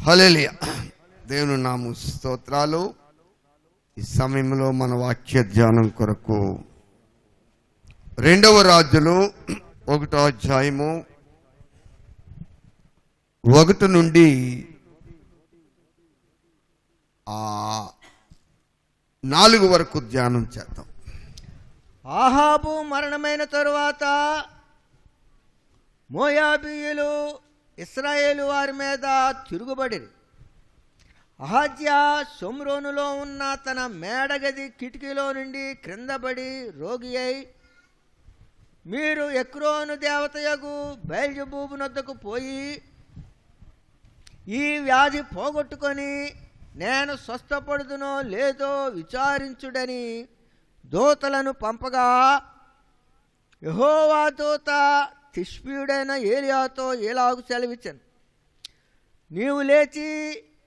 హల్లెలూయా. దేవుని నామ స్తోత్రాలు. ఈ సమయంలో మన వాక్య ధ్యానం కొరకు 2వ రాజులు 1వ అధ్యాయము 1 నుండి 4 వరకు ధ్యానం చేద్దాం. ఆహాబు మరణమైన తరువాత మోయాబీయులు ఇశ్రాయేలు వారి మీద తిరుగుబడిరి. అహజ్యా షోమ్రోనులో ఉన్న తన మేడగది కిటికీలో నుండి క్రిందపడి రోగి అయి, మీరు ఎక్రోను దేవతయగు బయల్జెబూబు నొద్దకు పోయి ఈ వ్యాధి పోగొట్టుకొని నేను స్వస్థపడుదునో లేదో విచారించుడని దూతలను పంపగా, యెహోవా దూత తిష్బీయుడైన ఏలియాతో ఇలాగు సెలవిచ్చాను, నీవు లేచి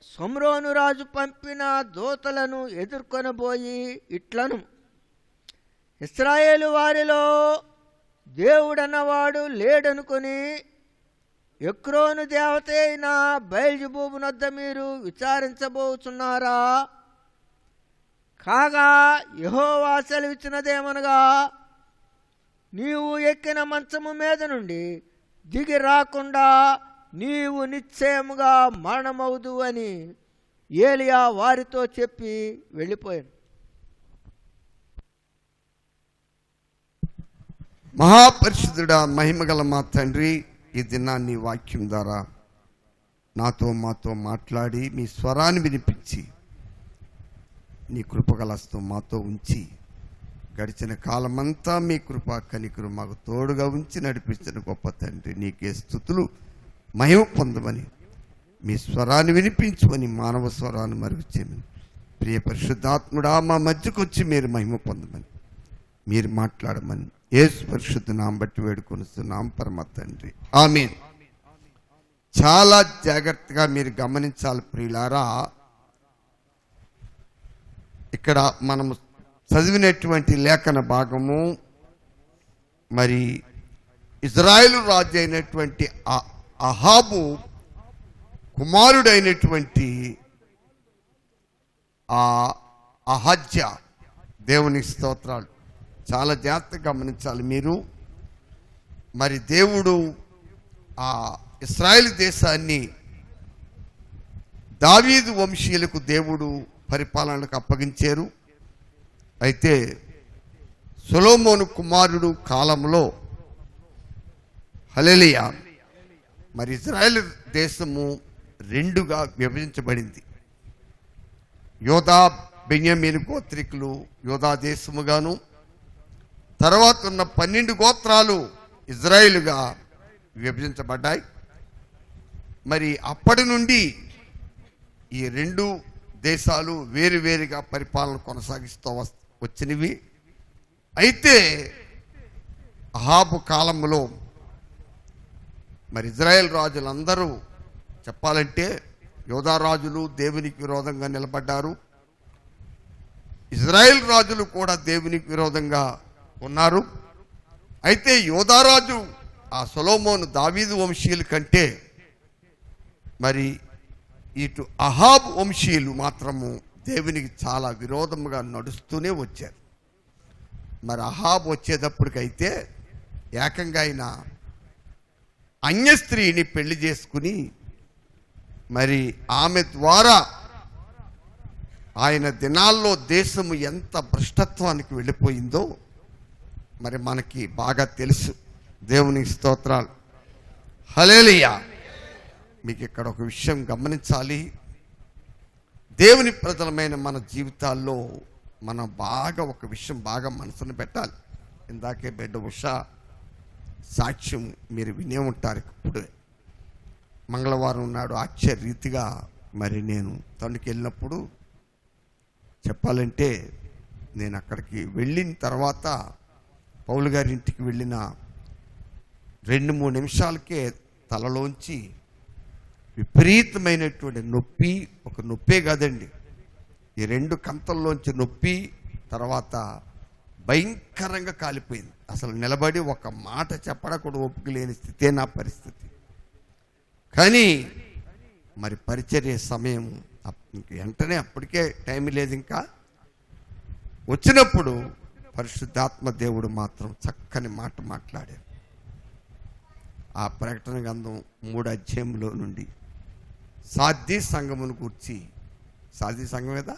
షోమ్రోను రాజు పంపిన దూతలను ఎదుర్కొనబోయి ఇట్లను, ఇశ్రాయేలు వారిలో దేవుడన్నవాడు లేడనుకొని ఎక్రోను దేవత అయిన బయల్జెబూబు నొద్ద మీరు విచారించబోచున్నారా? కాగా యెహోవా సెలవిచ్చినదేమనగా, నీవు ఎక్కిన మంచము మీద నుండి దిగి రాకుండా నీవు నిశ్చయముగా మరణమవుదు అని ఏలియా వారితో చెప్పి వెళ్ళిపోయాను. మహాపరిశుద్ధుడా, మహిమగల మా తండ్రి, ఈ దినాన్ని వాక్యం ద్వారా మాతో మాట్లాడి మీ స్వరాన్ని వినిపించి నీ కృపగలస్తూ మాతో ఉంచి గడిచిన కాలమంతా మీ కృప కనికరు మాకు తోడుగా ఉంచి నడిపించిన గొప్ప తండ్రి, నీకే స్తుతులు మహిమ పొందమని, మీ స్వరాన్ని వినిపించమని, మానవ స్వరాన్ని మరుగు చేయమని, ప్రియ పరిశుద్ధాత్ముడా మా మధ్యకు వచ్చి మీరు మహిమ పొందమని, మీరు మాట్లాడమని యేసు పరిశుద్ధ నామం బట్టి వేడుకొనిస్తున్నాం పరమ తండ్రి, ఆమేన్. చాలా జాగ్రత్తగా మీరు గమనించాలి ప్రియులారా. ఇక్కడ మనము చదివినటువంటి లేఖన భాగము మరి ఇజ్రాయేలు రాజు అయినటువంటి అహాబు కుమారుడైనటువంటి అహజ్యా, దేవుని స్తోత్రాలు. చాలా జాగ్రత్తగా గమనించాలి మీరు. మరి దేవుడు ఆ ఇశ్రాయేలు దేశాన్ని దావీదు వంశీయులకు దేవుడు పరిపాలనకు అప్పగించారు. అయితే సొలొమోను కుమారుడు కాలంలో హల్లెలూయా మరి ఇశ్రాయేలు దేశము 2గా విభజించబడింది. యోధా బెన్యామీను గోత్రికులు యోధా దేశముగాను, తర్వాత ఉన్న 12 గోత్రాలు ఇజ్రాయేలుగా విభజించబడ్డాయి. మరి అప్పటి నుండి ఈ 2 దేశాలు వేరువేరుగా పరిపాలన కొనసాగిస్తూ వచ్చినవి. అయితే అహాబు కాలంలో మరి ఇజ్రాయేల్ రాజులందరూ చెప్పాలంటే యోధా రాజులు దేవునికి విరోధంగా నిలబడ్డారు. ఇజ్రాయేల్ రాజులు కూడా దేవునికి విరోధంగా ఉన్నారు. అయితే యోధారాజు ఆ సొలొమోను దావీదు వంశీయుల కంటే మరి ఇటు అహాబ్ వంశీయులు మాత్రము దేవునికి చాలా విరోధముగా నడుస్తూనే వచ్చారు. మరి అహాబ్ వచ్చేటప్పటికైతే ఏకంగా ఆయన అన్య స్త్రీని పెళ్లి చేసుకుని మరి ఆమె ద్వారా ఆయన దినాల్లో దేశము ఎంత భ్రష్టత్వానికి వెళ్ళిపోయిందో మరి మనకి బాగా తెలుసు. దేవుని స్తోత్రాలు, హల్లెలూయా. మీకు ఇక్కడ ఒక విషయం గమనించాలి. దేవుని ప్రజలమైన మన జీవితాల్లో మనం బాగా ఒక విషయం బాగా మనసును పెట్టాలి. ఇందాకే బిడ్డ ఉషా సాక్ష్యం మీరు వినే ఉంటారు. ఇప్పుడు మంగళవారం నాడు ఆశ్చర్యరీతిగా మరి నేను తణుకు వెళ్ళినప్పుడు చెప్పాలంటే నేను అక్కడికి వెళ్ళిన తర్వాత పౌలు గారి ఇంటికి వెళ్ళిన 2-3 నిమిషాలకే తలలోంచి విపరీతమైనటువంటి నొప్పి, ఒక నొప్పే కాదండి, ఈ 2 కంతల్లోంచి నొప్పి, తర్వాత భయంకరంగా కాలిపోయింది. అసలు నిలబడి ఒక మాట చెప్పడం కూడా ఓపిక లేని స్థితే నా పరిస్థితి. కానీ మరి పరిచర్య సమయం వెంటనే అప్పటికే టైం లేదు, ఇంకా వచ్చినప్పుడు పరిశుద్ధాత్మ దేవుడు మాత్రం చక్కని మాట మాట్లాడారు. ఆ ప్రకటన గ్రంథం 3వ అధ్యాయంలో నుండి సాధ్వీ సంఘమును గూర్చి, సాధ్వీ సంఘం మీద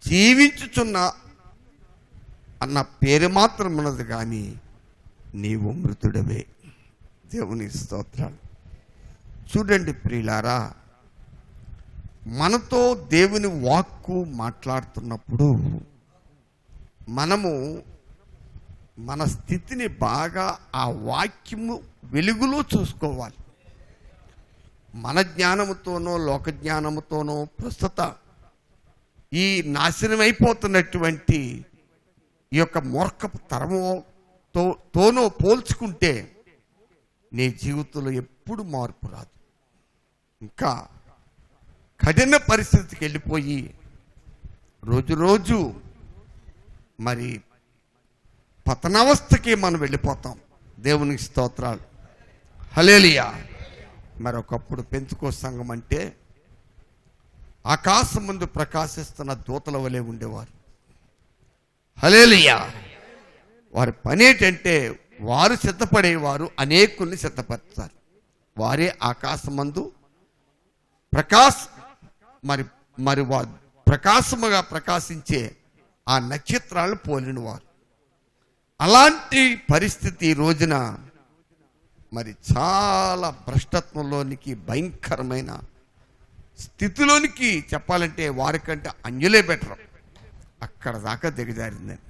జీవించుచున్న అన్న పేరు మాత్రం ఉన్నది, కానీ నీవు మృతుడవే. దేవుని స్తోత్రాలు. చూడండి ప్రియులారా, మనతో దేవుని వాక్కు మాట్లాడుతున్నప్పుడు మనము మన స్థితిని బాగా ఆ వాక్యము వెలుగులో చూసుకోవాలి. మన జ్ఞానముతోనో లోక జ్ఞానముతోనో ప్రస్తుత ఈ నాశనమైపోతున్నటువంటి ఈ యొక్క మూర్ఖపు తరముతోనో పోల్చుకుంటే నీ జీవితంలో ఎప్పుడు మార్పు రాదు. ఇంకా కఠిన పరిస్థితికి వెళ్ళిపోయి రోజు మరి పతనావస్థకి మనం వెళ్ళిపోతాం. దేవునికి స్తోత్రాలు. హల్లెలూయా. మరి ఒకప్పుడు పెంతుకోస్తు సంఘం అంటే ఆకాశం ముందు ప్రకాశిస్తున్న దూతల వలె ఉండేవారు. హల్లెలూయా. వారి పని ఏంటంటే వారు సిద్ధపడేవారు అనేకుల్ని సిద్ధపరుస్తారు. వారే ఆకాశమందు మరి వారు ప్రకాశముగా ప్రకాశించే ఆ నక్షత్రాలను పోలిన వారు. అలాంటి పరిస్థితి ఈ రోజున మరి చాలా భ్రష్టత్వంలోనికి, భయంకరమైన స్థితిలోనికి చెప్పాలంటే వారికంటే అన్యులే బెటర్, అక్కడ దాకా దిగజారిందని.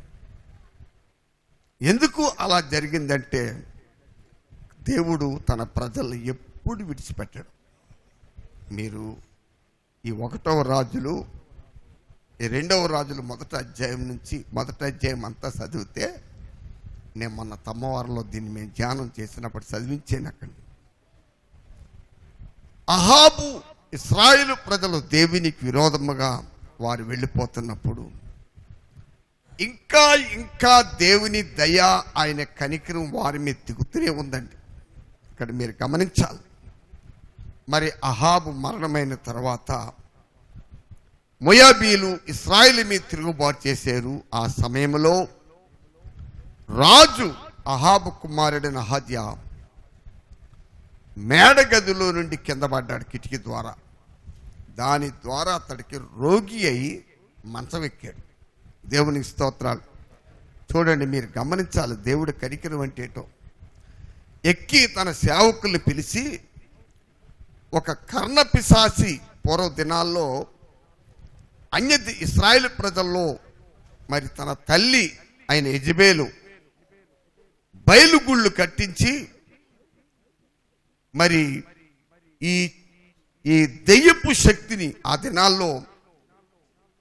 ఎందుకు అలా జరిగిందంటే దేవుడు తన ప్రజలను ఎప్పుడు విడిచిపెట్టాడు. మీరు ఈ 1వ రాజులు, ఈ 2వ రాజులు 1వ అధ్యాయం నుంచి 1వ అధ్యాయం అంతా చదివితే, నేను మొన్న తమ్మవారంలో దీన్ని మేము ధ్యానం చేసినప్పుడు చదివించాను. అక్కడ అహాబు ఇశ్రాయేలు ప్రజలు దేవునికి విరోధముగా వారు వెళ్ళిపోతున్నప్పుడు ఇంకా దేవుని దయ, ఆయన కనికరం వారి మీద దిగుతూనే ఉందండి. ఇక్కడ మీరు గమనించాలి. మరి అహాబు మరణమైన తర్వాత మోయాబీలు ఇశ్రాయేలు మీద తిరుగుబాటు చేశారు. ఆ సమయంలో రాజు అహాబు కుమారుడైన అహజ్యా మేడగదిలో నుండి కింద పడ్డాడు కిటికీ ద్వారా. దాని ద్వారా అతడికి రోగి అయి మంచం ఎక్కాడు. దేవునికి స్తోత్రాలు. చూడండి, మీరు గమనించాలి దేవుడి కనికరం అంటే ఏంటో. ఎక్కి తన సేవకుల్ని పిలిచి, ఒక కర్ణ పిశాచి పూర్వ దినాల్లో ఇశ్రాయేలు ప్రజల్లో మరి తన తల్లి అయిన యెజబెలు బయలుగుళ్ళు కట్టించి మరి ఈ దెయ్యపు శక్తిని ఆ దినాల్లో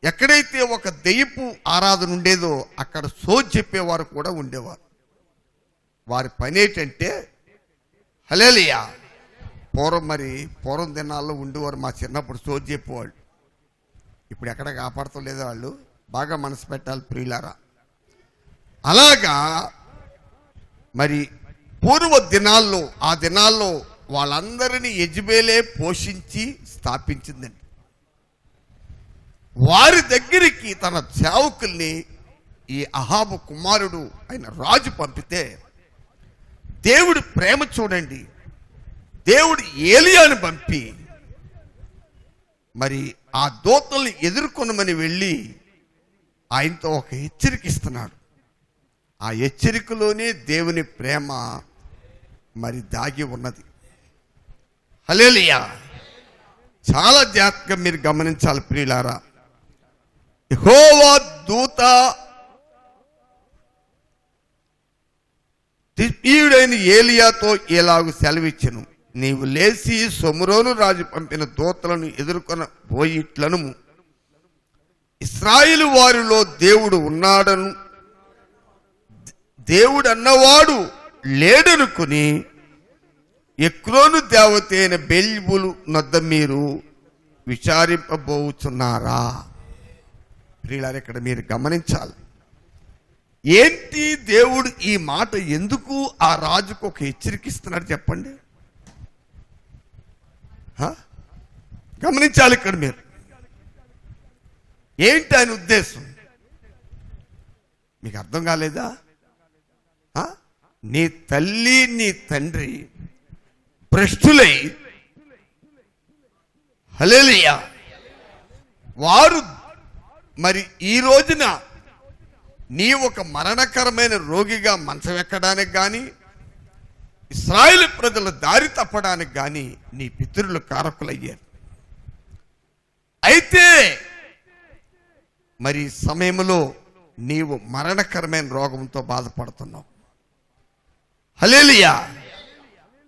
ఎక్కడైతే ఒక దెయ్యపు ఆరాధన ఉండేదో అక్కడ సోజ్ చెప్పేవారు కూడా ఉండేవారు. వారి పని ఏంటంటే హల్లెలూయా, పూర్వం దినాల్లో ఉండేవారు. మా చిన్నప్పుడు సోజ్ చెప్పేవాళ్ళు. ఇప్పుడు ఎక్కడ కాపాడతలేదో వాళ్ళు. బాగా మనసు పెట్టాలి ప్రియులారా. అలాగా మరి పూర్వ దినాల్లో, ఆ దినాల్లో వాళ్ళందరినీ యెజబెలే పోషించి స్థాపించిందండి. వారి దగ్గరికి తన సేవకుల్ని ఈ అహాబు కుమారుడు అయిన రాజు పంపితే, దేవుడి ప్రేమ చూడండి, దేవుడు ఏలియాను పంపి మరి ఆ దూతల్ని ఎదుర్కొనమని వెళ్ళి ఆయనతో ఒక హెచ్చరిక ఇస్తున్నాడు. ఆ హెచ్చరికలోనే దేవుని ప్రేమ మరి దాగి ఉన్నది. హల్లెలూయా. చాలా జాగ్రత్తగా మీరు గమనించాలి ప్రియులారా. యెహోవా దూత తిష్బీయుడైన ఏలియాతో ఇలాగు సెలవిచ్చెను, నీవు లేచి షోమ్రోను రాజు పంపిన దూతలను ఎదుర్కొన పోయిట్లను, ఇశ్రాయేలు వారిలో దేవుడు ఉన్నాడను, దేవుడు అన్నవాడు లేడనుకుని ఎక్రోను దేవత అయిన బెల్జెబూలు నొద్ద మీరు విచారింపబోచున్నారా? ప్రియులారా, ఇక్కడ మీరు గమనించాలి. ఏంటి దేవుడు ఈ మాట ఎందుకు ఆ రాజుకు ఒక హెచ్చరికిస్తున్నాడు చెప్పండి. గమనించాలి ఇక్కడ మీరు. ఏంటి ఆయన ఉద్దేశం? మీకు అర్థం కాలేదా? నీ తల్లి నీ తండ్రి భ్రష్టులై, హల్లెలూయా, వారు మరి ఈ రోజున నీ ఒక మరణకరమైన రోగిగా మంచం ఎక్కడానికి కానీ, ఇశ్రాయేలు ప్రజల దారి తప్పడానికి కానీ నీ పితరులు కారకులయ్యారు. అయితే మరి సమయంలో నీవు మరణకరమైన రోగంతో బాధపడుతున్నావు, హల్లెలూయా.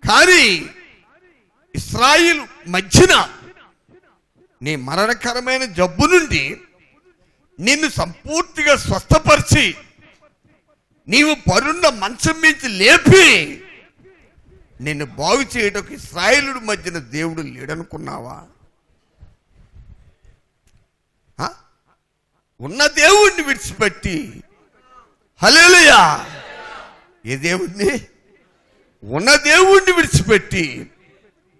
కానీ ఇశ్రాయేలు మధ్యన నీ మరణకరమైన జబ్బు నుండి నిన్ను సంపూర్తిగా స్వస్థపరిచి నీవు పరున్న మంచం మించి లేపి నిన్ను బాగు చేయడానికి ఇశ్రాయేలు మధ్యన దేవుడు లేడనుకున్నావా? ఉన్న దేవుణ్ణి విడిచిపెట్టి, హల్లెలూయా, ఏ దేవుణ్ణి? ఉన్న దేవుణ్ణి విడిచిపెట్టి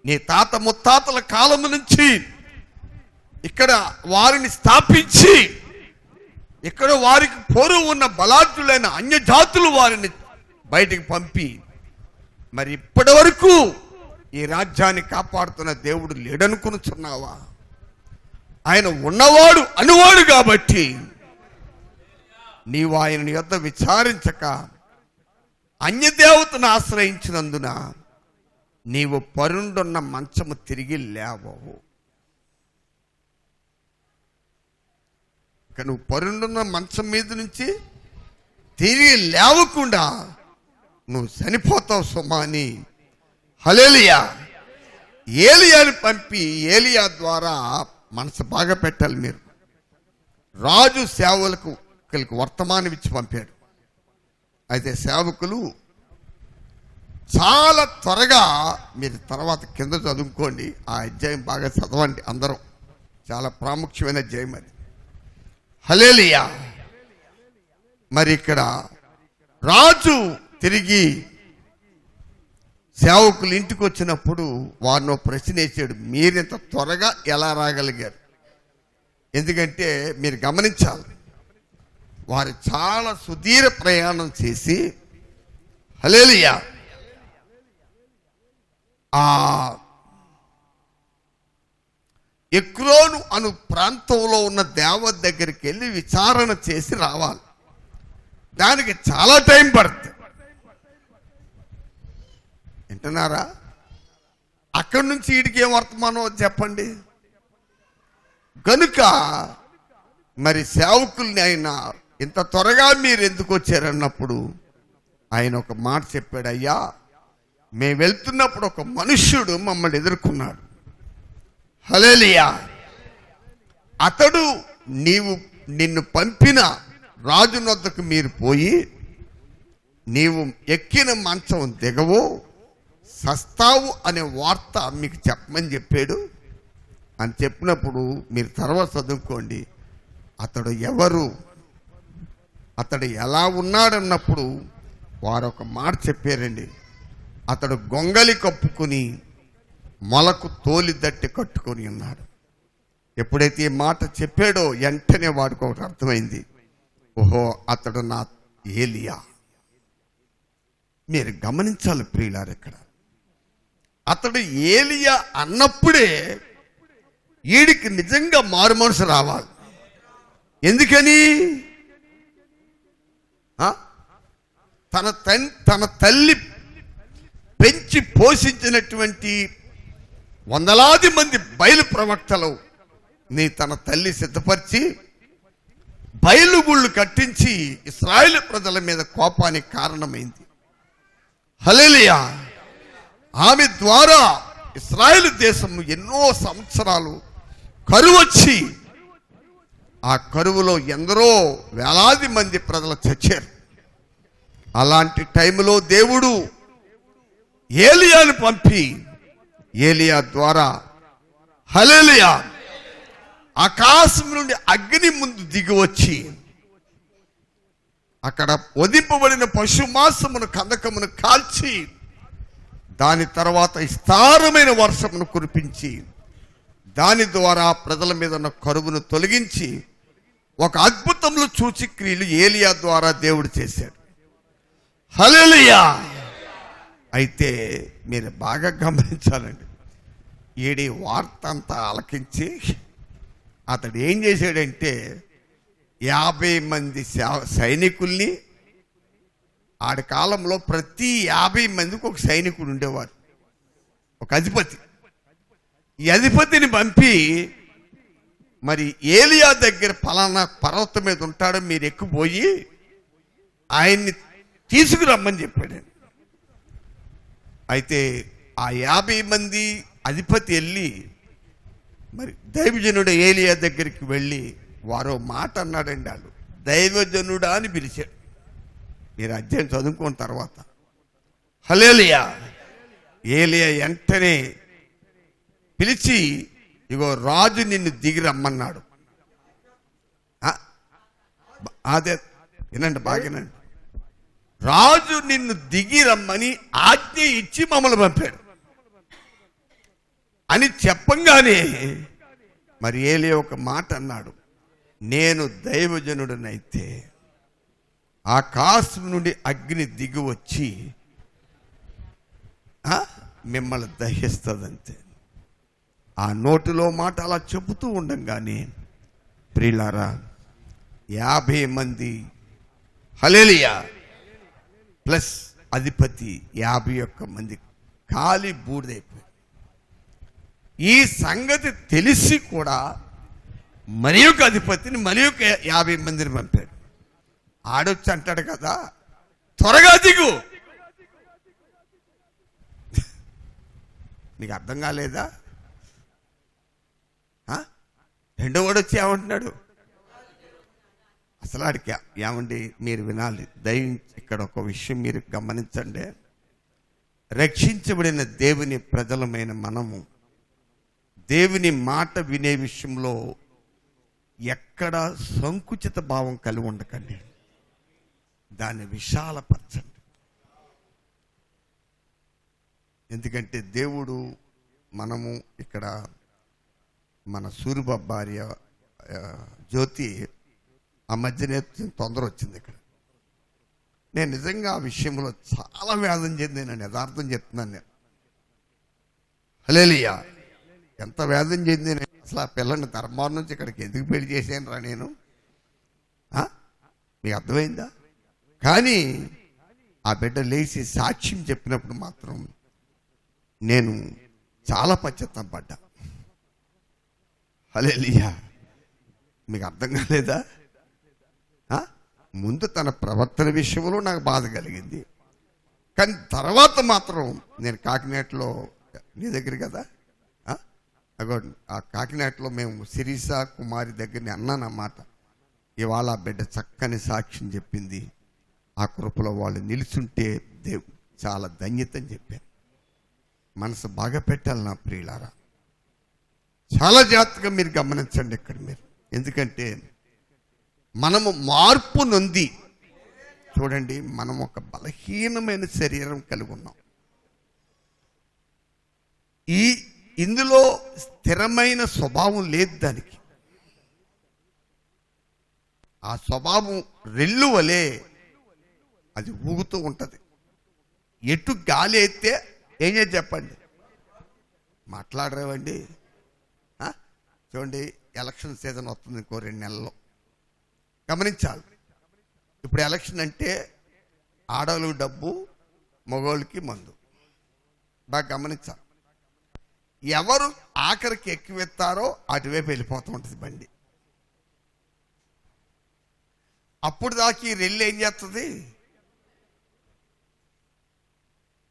నీ తాత ముత్తాతల కాలము నుంచి ఇక్కడ వారిని స్థాపించి ఇక్కడ వారికి పూర్వం ఉన్న బలాఢ్యులైన అన్యజాతులు వారిని బయటికి పంపి మరి ఇప్పటి వరకు ఈ రాజ్యాన్ని కాపాడుతున్న దేవుడు లేడనుకునుచున్నావా? ఆయన ఉన్నవాడు అనువాడు కాబట్టి నీవు ఆయన యొద్ద విచారించక అన్యదేవతను ఆశ్రయించినందున నీవు పరుండున్న మంచము తిరిగి లేవవు. నువ్వు పరుండున్న మంచం మీద నుంచి తిరిగి లేవకుండా నువ్వు చనిపోతావు సుమా అని, హల్లెలూయా, ఏలియాని పంపి ఏలియా ద్వారా మనసు బాగా పెట్టాలి మీరు. రాజు సేవకులకు వర్తమానం ఇచ్చి పంపాడు. అయితే సేవకులు చాలా త్వరగా, మీరు తర్వాత కింద చదువుకోండి, ఆ అధ్యాయం బాగా చదవండి అందరూ, చాలా ప్రాముఖ్యమైన అధ్యాయం అది, హల్లెలూయా. మరి ఇక్కడ రాజు తిరిగి సేవకులు ఇంటికి వచ్చినప్పుడు వారిని ప్రశ్న వేసాడు, మీరింత త్వరగా ఎలా రాగలిగారు? ఎందుకంటే మీరు గమనించాలి, వారు చాలా సుదీర్ఘ ప్రయాణం చేసి, హల్లెలూయా, ఆ ఎక్రోను అను ప్రాంతంలో ఉన్న దేవత దగ్గరికి వెళ్ళి విచారణ చేసి రావాలి. దానికి చాలా టైం పడుతుంది. వింటున్నారా? అక్కడి నుంచి వీడికి ఏం వర్తమానం చెప్పండి. కనుక మరి సేవకుల్ని ఆయన ఇంత త్వరగా మీరు ఎందుకు వచ్చారన్నప్పుడు ఆయన ఒక మాట చెప్పాడు, అయ్యా మేము వెళ్తున్నప్పుడు ఒక మనుష్యుడు మమ్మల్ని ఎదుర్కొన్నాడు, హల్లెలూయా. అతడు నిన్ను పంపిన రాజు వద్దకు మీరు పోయి నీవు ఎక్కిన మంచం దిగవు, సస్తావు అనే వార్త మీకు చెప్పమని చెప్పాడు అని చెప్పినప్పుడు మీరు తర్వాత చదువుకోండి. అతడు ఎవరు, అతడు ఎలా ఉన్నాడన్నప్పుడు వారు ఒక మాట చెప్పారండి. అతడు గొంగలి కప్పుకొని మొలకు తోలి దట్టి కట్టుకొని ఉన్నాడు. ఎప్పుడైతే ఈ మాట చెప్పాడో వెంటనే వాడికి ఒకటి అర్థమైంది, ఓహో అతడు నా ఏలియా. మీరు గమనించాలి ప్రియులారు, ఇక్కడ అతడు ఏలియా అన్నప్పుడే వీడికి నిజంగా మారు మనసు రావాలి. ఎందుకని? తన తల్లి పెంచి పోషించినటువంటి వందలాది మంది బయలు ప్రవక్తలు తన తల్లి సిద్ధపరిచి బయలు గుళ్ళు కట్టించి ఇశ్రాయేలు ప్రజల మీద కోపానికి కారణమైంది, హల్లెలూయా. ఆమె ద్వారా ఇశ్రాయేలు దేశం ఎన్నో సంవత్సరాలు కరువు వచ్చి ఆ కరువులో ఎందరో వేలాది మంది ప్రజలు చచ్చారు. అలాంటి టైంలో దేవుడు ఏలియాను పంపి ఏలియా ద్వారా, హల్లెలూయా, ఆకాశం నుండి అగ్ని ముందు దిగి వచ్చి అక్కడ వధింపబడిన పశు మాంసమును కందకమును కాల్చి దాని తర్వాత విస్తారమైన వర్షమును కురిపించి దాని ద్వారా ప్రజల మీద ఉన్న కరువును తొలగించి ఒక అద్భుతములు సూచక్రియలు ఏలియా ద్వారా దేవుడు చేశాడు. హల్లెలూయా. అయితే మీరు బాగా గమనించాలండి, ఈడి వార్త అంతా ఆలకించి అతడు ఏం చేశాడంటే 50 మంది సైనికుల్ని, ఆడి కాలంలో ప్రతి 50 మందికి ఒక సైనికుడు ఉండేవారు, ఒక అధిపతి. ఈ అధిపతిని పంపి మరి ఏలియా దగ్గర పలానా పర్వతం మీద ఉంటాడో మీరు ఎక్కిపోయి ఆయన్ని తీసుకురమ్మని చెప్పాడు. అయితే ఆ 50 మంది అధిపతి వెళ్ళి మరి దైవజనుడు ఏలియా దగ్గరికి వెళ్ళి వారో మాట అన్నాడండి. వాళ్ళు దైవజనుడా అని పిలిచాడు. మీరు అధ్యాయం చదువుకున్న తర్వాత హల్లెలూయా. ఏలియా వెంటనే పిలిచి, ఇగో రాజు నిన్ను దిగి రమ్మన్నాడు. అదే వినండి, బాగానండి. రాజు నిన్ను దిగి రమ్మని ఆజ్ఞ ఇచ్చి మమ్మల్ని పంపాడు అని చెప్పంగానే మరి ఏలియా ఒక మాట అన్నాడు, నేను దైవజనుడనైతే ఆకాశం నుండి అగ్ని దిగి వచ్చి మిమ్మల్ని దహిస్తుందంతే. ఆ నోటిలో మాట అలా చెబుతూ ఉండంగానే ప్రియులారా 50 మంది హల్లెలూయా ప్లస్ అధిపతి 51 మంది ఖాళీ బూడిదైపోయి. ఈ సంగతి తెలిసి కూడా మరి ఒక అధిపతిని మరి ఒక 50 మందిని పంపాడు. ఆడొచ్చి అంటాడు కదా, త్వరగా దిగు. నీకు అర్థం కాలేదా? రెండో వాడు వచ్చి ఏమంటున్నాడు అసలు ఆడికి? ఏమండి మీరు వినాలి, ఇక్కడ ఒక విషయం మీరు గమనించండి. రక్షించబడిన దేవుని ప్రజలమైన మనము దేవుని మాట వినే విషయంలో ఎక్కడ సంకుచిత భావం కలిగి ఉండకండి, దాన్ని విశాలపరచండి. ఎందుకంటే దేవుడు, మనము ఇక్కడ మన సూరిబాబు భార్య జ్యోతి ఆ మధ్యనే తొందర వచ్చింది. ఇక్కడ నేను నిజంగా ఆ విషయంలో చాలా వేదన చెందిన యథార్థం చెప్తున్నాను నేను. హల్లెలూయా. ఎంత వేదన చెందిన అసలు ఆ పిల్లని ధర్మాల నుంచి ఇక్కడికి ఎందుకు పెళ్లి చేశాను రా నేను, మీకు అర్థమైందా? కానీ ఆ బిడ్డ లేచి సాక్ష్యం చెప్పినప్పుడు మాత్రం నేను చాలా పశ్చాత్తాపడ్డా. హల్లెలూయా. మీకు అర్థం కాలేదా? ముందు తన ప్రవర్తన విషయంలో నాకు బాధ కలిగింది, కానీ తర్వాత మాత్రం నేను కాకినాడలో నీ దగ్గర కదా, ఆ కాకినాడలో మేము శిరీష కుమారి దగ్గరని అన్నాను అన్నమాట. ఇవాళ ఆ బిడ్డ చక్కని సాక్ష్యం చెప్పింది. ఆ కృపలో వాళ్ళు నిలుచుంటే దేవుడు చాలా ధన్యత అని చెప్పాను. మనసు బాగా పెట్టాలి నా ప్రియులారా. చాలా జాగ్రత్తగా మీరు గమనించండి ఇక్కడ మీరు. ఎందుకంటే మనము మార్పు నొంది, చూడండి, మనం ఒక బలహీనమైన శరీరం కలిగి ఉన్నాం. ఇందులో స్థిరమైన స్వభావం లేదు దానికి. ఆ స్వభావం రెల్లు వలె అది ఊగుతూ ఉంటుంది. ఎటు గాలి అయితే ఏం చేసి చెప్పండి, మాట్లాడరేవండి. చూడండి, ఎలక్షన్ సీజన్ వస్తుంది ఇంకో 2 నెలల్లో. గమనించాలి. ఇప్పుడు ఎలక్షన్ అంటే ఆడవాళ్ళకి డబ్బు, మగవాళ్ళకి మందు. బాగా గమనించాలి. ఎవరు ఆఖరికి ఎక్కువెత్తారో అటువైపు వెళ్ళిపోతూ ఉంటుంది బండి. అప్పుడు దాకా ఈ రెల్లు ఏం చేస్తుంది,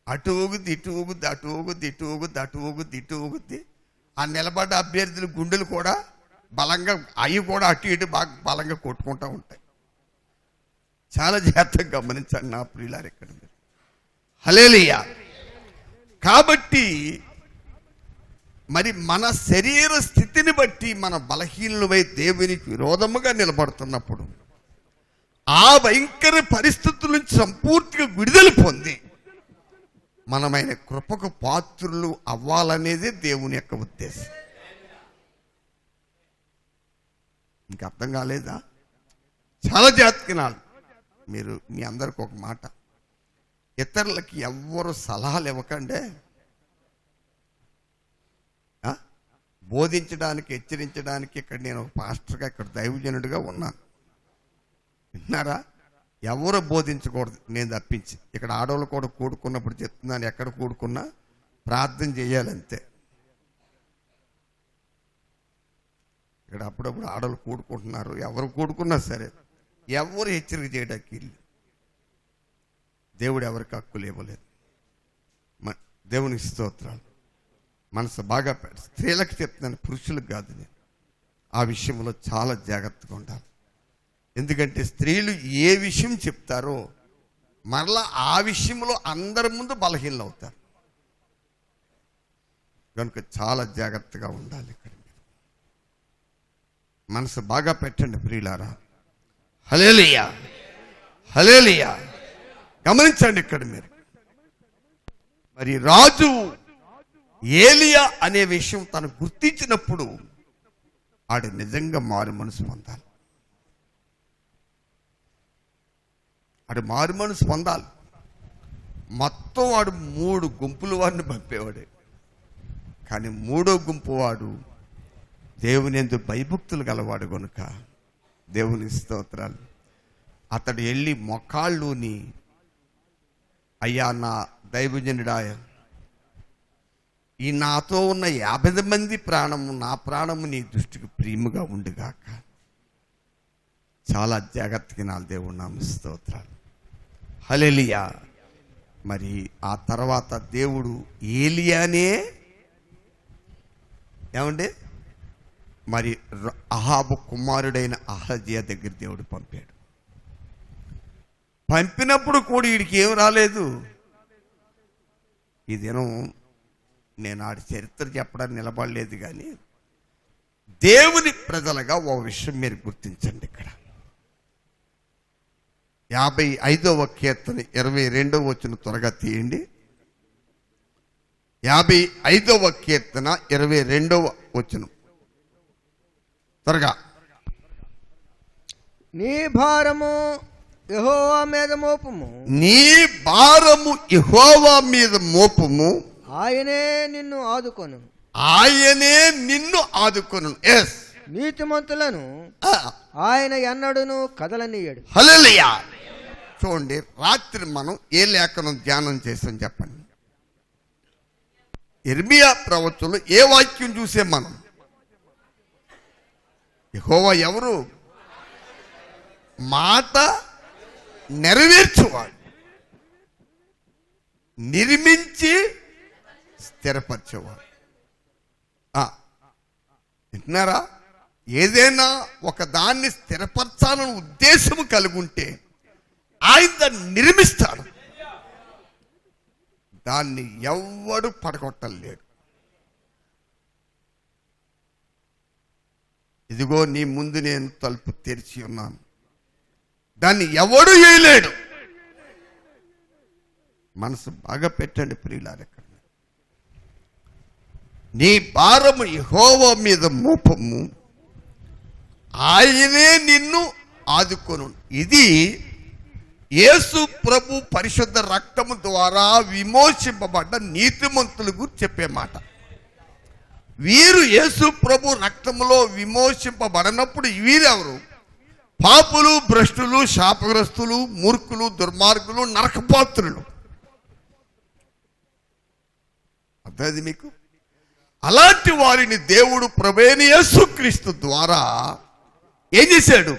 అటు ఊగుద్ది, ఇటు ఊగుద్ది, అటు ఊగుద్ది, ఇటు ఊగుద్ది, అటు ఊగుద్ది, ఇటు ఊగుద్ది. ఆ నిలబడ్డ అభ్యర్థుల గుండెలు కూడా బలంగా, అవి కూడా అటు ఇటు బాగా బలంగా కొట్టుకుంటూ ఉంటాయి. చాలా జాగ్రత్తగా గమనించండి నా ప్రియులారు ఇక్కడ మీరు. హల్లెలూయా. కాబట్టి మరి మన శరీర స్థితిని బట్టి మన బలహీనులపై దేవునికి విరోధముగా నిలబడుతున్నప్పుడు ఆ భయంకర పరిస్థితుల నుంచి సంపూర్తిగా విడుదల పొంది మనమైన కృపకు పాత్రులు అవ్వాలనేదే దేవుని యొక్క ఉద్దేశం. ఇంక అర్థం కాలేదా? చాలా జాతకినాలు. మీరు మీ అందరికి ఒక మాట, ఇతరులకి ఎవ్వరు సలహాలు ఇవ్వకండే. బోధించడానికి, హెచ్చరించడానికి ఇక్కడ నేను ఒక పాస్టర్గా, ఇక్కడ దైవజనుడిగా ఉన్నాను. విన్నారా? ఎవరు బోధించకూడదు నేను తప్పించి. ఇక్కడ ఆడవాళ్ళు కూడా కూడుకున్నప్పుడు చెప్తున్నాను, ఎక్కడ కూడుకున్నా ప్రార్థన చేయాలంతే. ఇక్కడ అప్పుడప్పుడు ఆడవాళ్ళు కూడుకుంటున్నారు, ఎవరు కూడుకున్నా సరే ఎవరు హెచ్చరిక చేయడానికి వీళ్ళు. దేవుడు ఎవరికి హక్కులు ఇవ్వలేదు. దేవునికి స్తోత్రాలు. మనసు బాగా స్త్రీలకు చెప్తున్నాను, పురుషులకు కాదు. నేను ఆ విషయంలో చాలా జాగ్రత్తగా ఉండాలి. ఎందుకంటే స్త్రీలు ఏ విషయం చెప్తారో మరలా ఆ విషయంలో అందరి ముందు బలహీనలు అవుతారు. కనుక చాలా జాగ్రత్తగా ఉండాలి. ఇక్కడ మనసు బాగా పెట్టండి ప్రియులారా. హల్లెలూయా, హల్లెలూయా. గమనించండి ఇక్కడ మీరు. మరి రాజు ఏలియా అనే విషయం తను గుర్తించినప్పుడు ఆడు నిజంగా మారు మనసు పొందాలి. ఆడు మారు మనసు పొందాలి. మొత్తం వాడు 3 గుంపుల వాడిని పంపేవాడే. కానీ 3వ గుంపు వాడు దేవుని యందు భయభక్తులు గలవాడు కనుక దేవుని స్తోత్రాలు. అతడు వెళ్ళి మొక్కాళ్ళుని, అయ్యా నా దైవజనుడాయ, ఈ నాతో ఉన్న 50 మంది ప్రాణము, నా ప్రాణము నీ దృష్టికి ప్రియముగా ఉండుగాక. చాలా జాగ్రత్తగా నా దేవుడు నామ స్తోత్రాలు. హల్లెలూయా. మరి ఆ తర్వాత దేవుడు ఏలియానే ఏమండి మరి అహాబు కుమారుడైన అహజ్యా దగ్గర దేవుడు పంపాడు. పంపినప్పుడు కూడా వీడికి ఏం రాలేదు. ఈ దినం నేను ఆడి చరిత్ర చెప్పడానికి నిలబడలేదు, కానీ దేవుని ప్రజలుగా ఓ విషయం మీరు గుర్తించండి. ఇక్కడ 55వ కీర్తన 22వ వచనం త్వరగా తీయండి. 55వ కీర్తన 22వ వచనం త్వరగా. నీ భారము యెహోవా మీద మోపుము, నీ భారము యెహోవా మీద మోపుము, ఆయనే నిన్ను ఆదుకొను, ఆయనే నిన్ను ఆదుకొను. ఎస్, నీతిమంతులను ఆయన ఎన్నడును కదలనీయడు. హల్లెలూయా. చూడండి, రాత్రి మనం ఏ లేఖనం ధ్యానం చేసాం చెప్పండి. ఇర్మియా ప్రవచనంలో ఏ వాక్యం చూసే మనం? యెహోవా ఎవరు? మాట నెరవేర్చువాడు, నిర్మించి స్థిరపరచేవాడు. వింటున్నారా? ఏదైనా ఒక దాన్ని స్థిరపరచాలని ఉద్దేశం కలిగుంటే ఆయన దాన్ని నిర్మిస్తాడు. దాన్ని ఎవ్వడు పడగొట్టలేడు. ఇదిగో నీ ముందు నేను తలుపు తెరిచి ఉన్నాను, దాన్ని ఎవడు వేయలేడు. మనసు బాగా పెట్టండి ప్రియులారా. నీ భారము యెహోవా మీద మోపము, ఆయనే నిన్ను ఆదుకొను. ఇది యేసు ప్రభు పరిశుద్ధ రక్తము ద్వారా విమోచింపబడ్డ నీతిమంతుల గురించి చెప్పే మాట. వీరు యేసు ప్రభు రక్తములో విమోచింపబడినప్పుడు వీరెవరు? పాపులు, భ్రష్టులు, శాపగ్రస్తులు, మూర్ఖులు, దుర్మార్గులు, నరకపాత్రులు. అర్థమైంది మీకు? అలాంటి వారిని దేవుడు ప్రభువైన యేసుక్రీస్తు ద్వారా ఏం చేశాడు?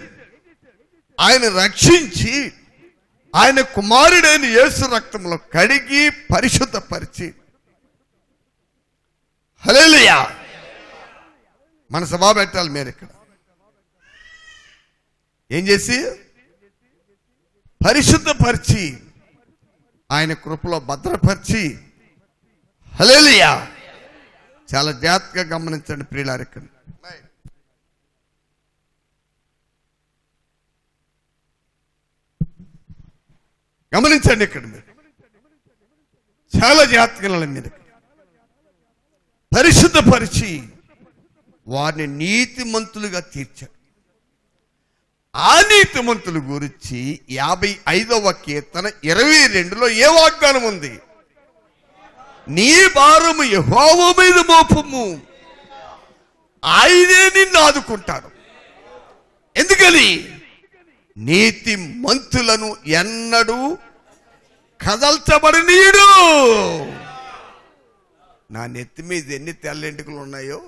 ఆయన రక్షించి ఆయన కుమారుడైన యేసు రక్తంలో కడిగి పరిశుద్ధపరిచి, హల్లెలూయా, మన సభ పెట్టాలి. మీరు ఇక్కడ ఏం చేసి పరిశుద్ధపరిచి ఆయన కృపలో భద్రపరిచి, హల్లెలూయా. చాలా జాగ్రత్తగా గమనించండి ప్రియులారా. ఇక్కడ గమనించండి. ఇక్కడ మీరు చాలా జాతకాల మీద పరిశుద్ధపరిచి వారిని నీతిమంతులుగా తీర్చాడు. ఆ నీతిమంతుల గురించి 55వ కీర్తన 22లో ఏ వాగ్దానం ఉంది? నీ భారము యెహోవా మీద మోపము, ఆయనే నిన్ను ఆదుకుంటాడు. ఎందుకని? నీతి మంతులను ఎన్నడూ కదల్చబడనీయుడు. నా నెత్తి మీద ఎన్ని తెల్లెంటుకలు ఉన్నాయో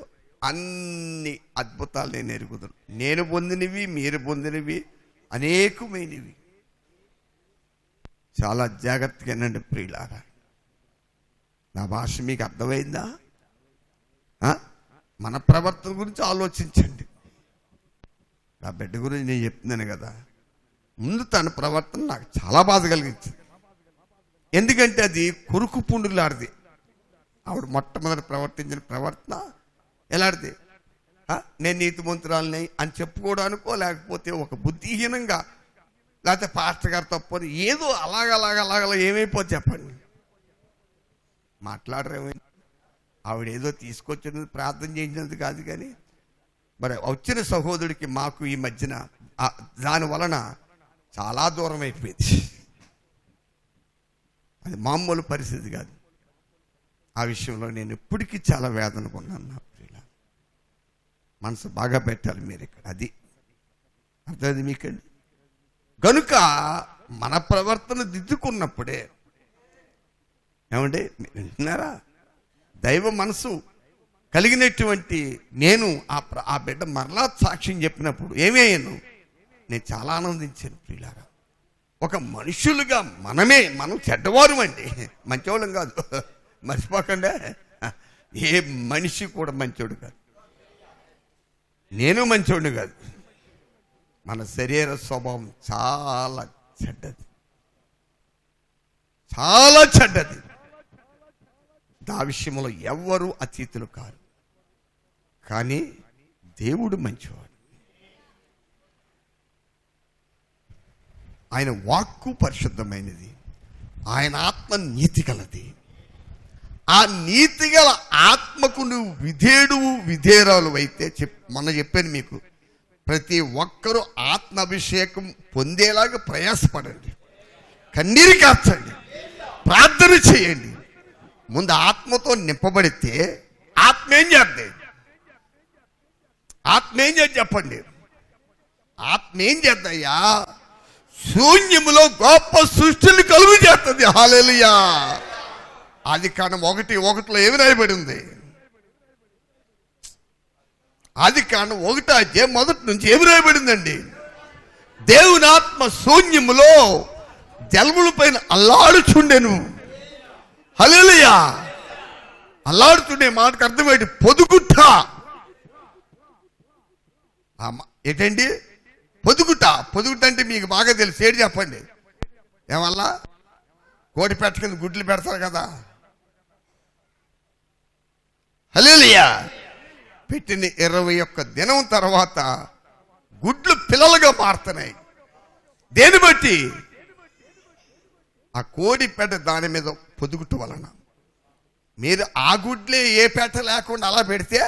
అన్ని అద్భుతాలు నేను ఎరుగుతాను. నేను పొందినవి, మీరు పొందినవి అనేకమైనవి. చాలా జాగ్రత్తగా వినండి ప్రియులారా. నా భాష మీకు అర్థమైందా? మన ప్రవర్తన గురించి ఆలోచించండి. నా బిడ్డ గురించి నేను చెప్తున్నాను కదా, ముందు తన ప్రవర్తన నాకు చాలా బాధ కలిగించింది. ఎందుకంటే అది కొరుకు పుండులాడిది. ఆవిడ మొట్టమొదటి ప్రవర్తించిన ప్రవర్తన ఎలాంటిది? నేను నీతిమంతురాలని అని చెప్పుకోవడానికో, లేకపోతే ఒక బుద్ధిహీనంగా, లేకపోతే పాస్టర్ గారు తప్పని ఏదో అలాగ ఏమైపోతే చెప్పండి. మాట్లాడరేమైనా? ఆవిడ ఏదో తీసుకొచ్చినది ప్రార్థన చేయించినది కాదు, కానీ మరి వచ్చిన సహోదరుడికి మాకు ఈ మధ్యన దాని వలన చాలా దూరం అయిపోయింది. అది మామూలు పరిస్థితి కాదు. ఆ విషయంలో నేను ఇప్పటికీ చాలా వేదన కొన్నాను. నా ప్రియుల మనసు బాగా పెట్టాలి మీరు ఇక్కడ. అది అర్థమైంది మీకండి. కనుక మన ప్రవర్తన దిద్దుకున్నప్పుడే, ఏమంటే వింటున్నారా, దైవ మనసు కలిగినటువంటి నేను ఆ బిడ్డ మరలా సాక్ష్యం చెప్పినప్పుడు ఏమయ్యాను? నేను చాలా ఆనందించాను ప్రియులారా. ఒక మనుషులుగా మనం చెడ్డవారు అండి, మంచివాళ్ళం కాదు, మర్చిపోకండి. ఏ మనిషి కూడా మంచోడు కాదు, నేను మంచోడిని కాదు. మన శరీర స్వభావం చాలా చెడ్డది, చాలా చెడ్డది. ఆ విషయంలో ఎవ్వరూ అతీతులు కారు. కానీ దేవుడు మంచివాడు. ఆయన వాక్కు పరిశుద్ధమైనది, ఆయన ఆత్మ నీతి గలది. ఆ నీతి గల ఆత్మకు నువ్వు విధేయురాలు అయితే మొన్న చెప్పాను మీకు, ప్రతి ఒక్కరూ ఆత్మాభిషేకం పొందేలాగా ప్రయాసపడండి, కన్నీరు కార్చండి, ప్రార్థన చేయండి. ముందు ఆత్మతో నింపబడితే ఆత్మ ఏం చేద్ది? ఆత్మ ఏం చేద్ది చెప్పండి? ఆత్మ ఏం చేద్దయ్యా? శూన్యములో గొప్ప సృష్టిని కలుగు చేస్తుంది. హల్లెలూయా. ఆదికాండం 1:1 ఏమి రాయబడి ఉంది? ఆదికాండం 1 మొదటి నుంచి ఏమి రాయబడిందండి? దేవుని ఆత్మ శూన్యములో జలముల పైన అల్లాడుచుండెను. హల్లెలూయా. అల్లాడుతుండే మాటకు అర్థమేంటి? పొదుగుట్ట. ఏంటండి పొదుగుట్ట? పొదుగుట్ట అంటే మీకు బాగా తెలుసు, ఏడు చెప్పండి. ఏమల్లా కోడి పెట్ట కింద గుడ్లు పెడతారు కదా. హల్లెలూయా. పెట్టిన 21 దినం తర్వాత గుడ్లు పిల్లలుగా మారుతున్నాయి. దేని బట్టి? ఆ కోడి పెట్ట దాని మీద పొదుగుట వలన. మీరు ఆ గుడ్లే ఏ పెట్ట లేకుండా అలా పెడితే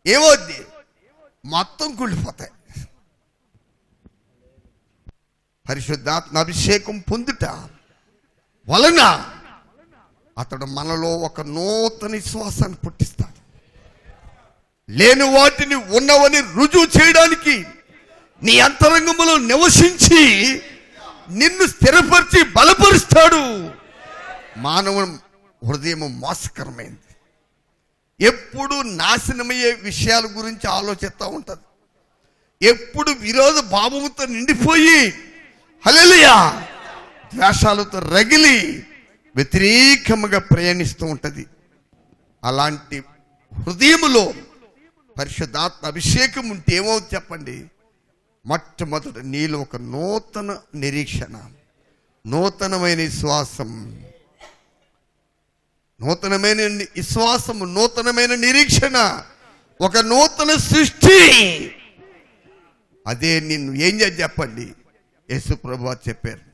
ఏమవుద్ది? మొత్తం కుళ్ళిపోతాయి. పరిశుద్ధాత్మ అభిషేకం పొందుట వలన అతడు మనలో ఒక నూతన విశ్వాసాన్ని పుట్టిస్తాడు. లేని వాటిని ఉన్నవని రుజువు చేయడానికి నీ అంతరంగములో నివసించి నిన్ను స్థిరపరిచి బలపరుస్తాడు. మానవ హృదయం మోసకరమైంది, ఎప్పుడు నాశనమయ్యే విషయాల గురించి ఆలోచిస్తూ ఉంటుంది, ఎప్పుడు విరోధ భావముతో నిండిపోయి హల్లెలూయా ద్వేషాలతో రగిలి వ్యతిరేకముగా ప్రయాణిస్తూ ఉంటుంది. అలాంటి హృదయములో పరిశుద్ధాత్మ అభిషేకం ఉంటే ఏమవుతుంది చెప్పండి? మొట్టమొదట నీలో ఒక నూతన నిరీక్షణ, నూతనమైన విశ్వాసం, నూతనమైన నిరీక్షణ, ఒక నూతన సృష్టి. అదే నిన్ను ఏం చేసి చెప్పండి? యేసు ప్రభువు చెప్పారు,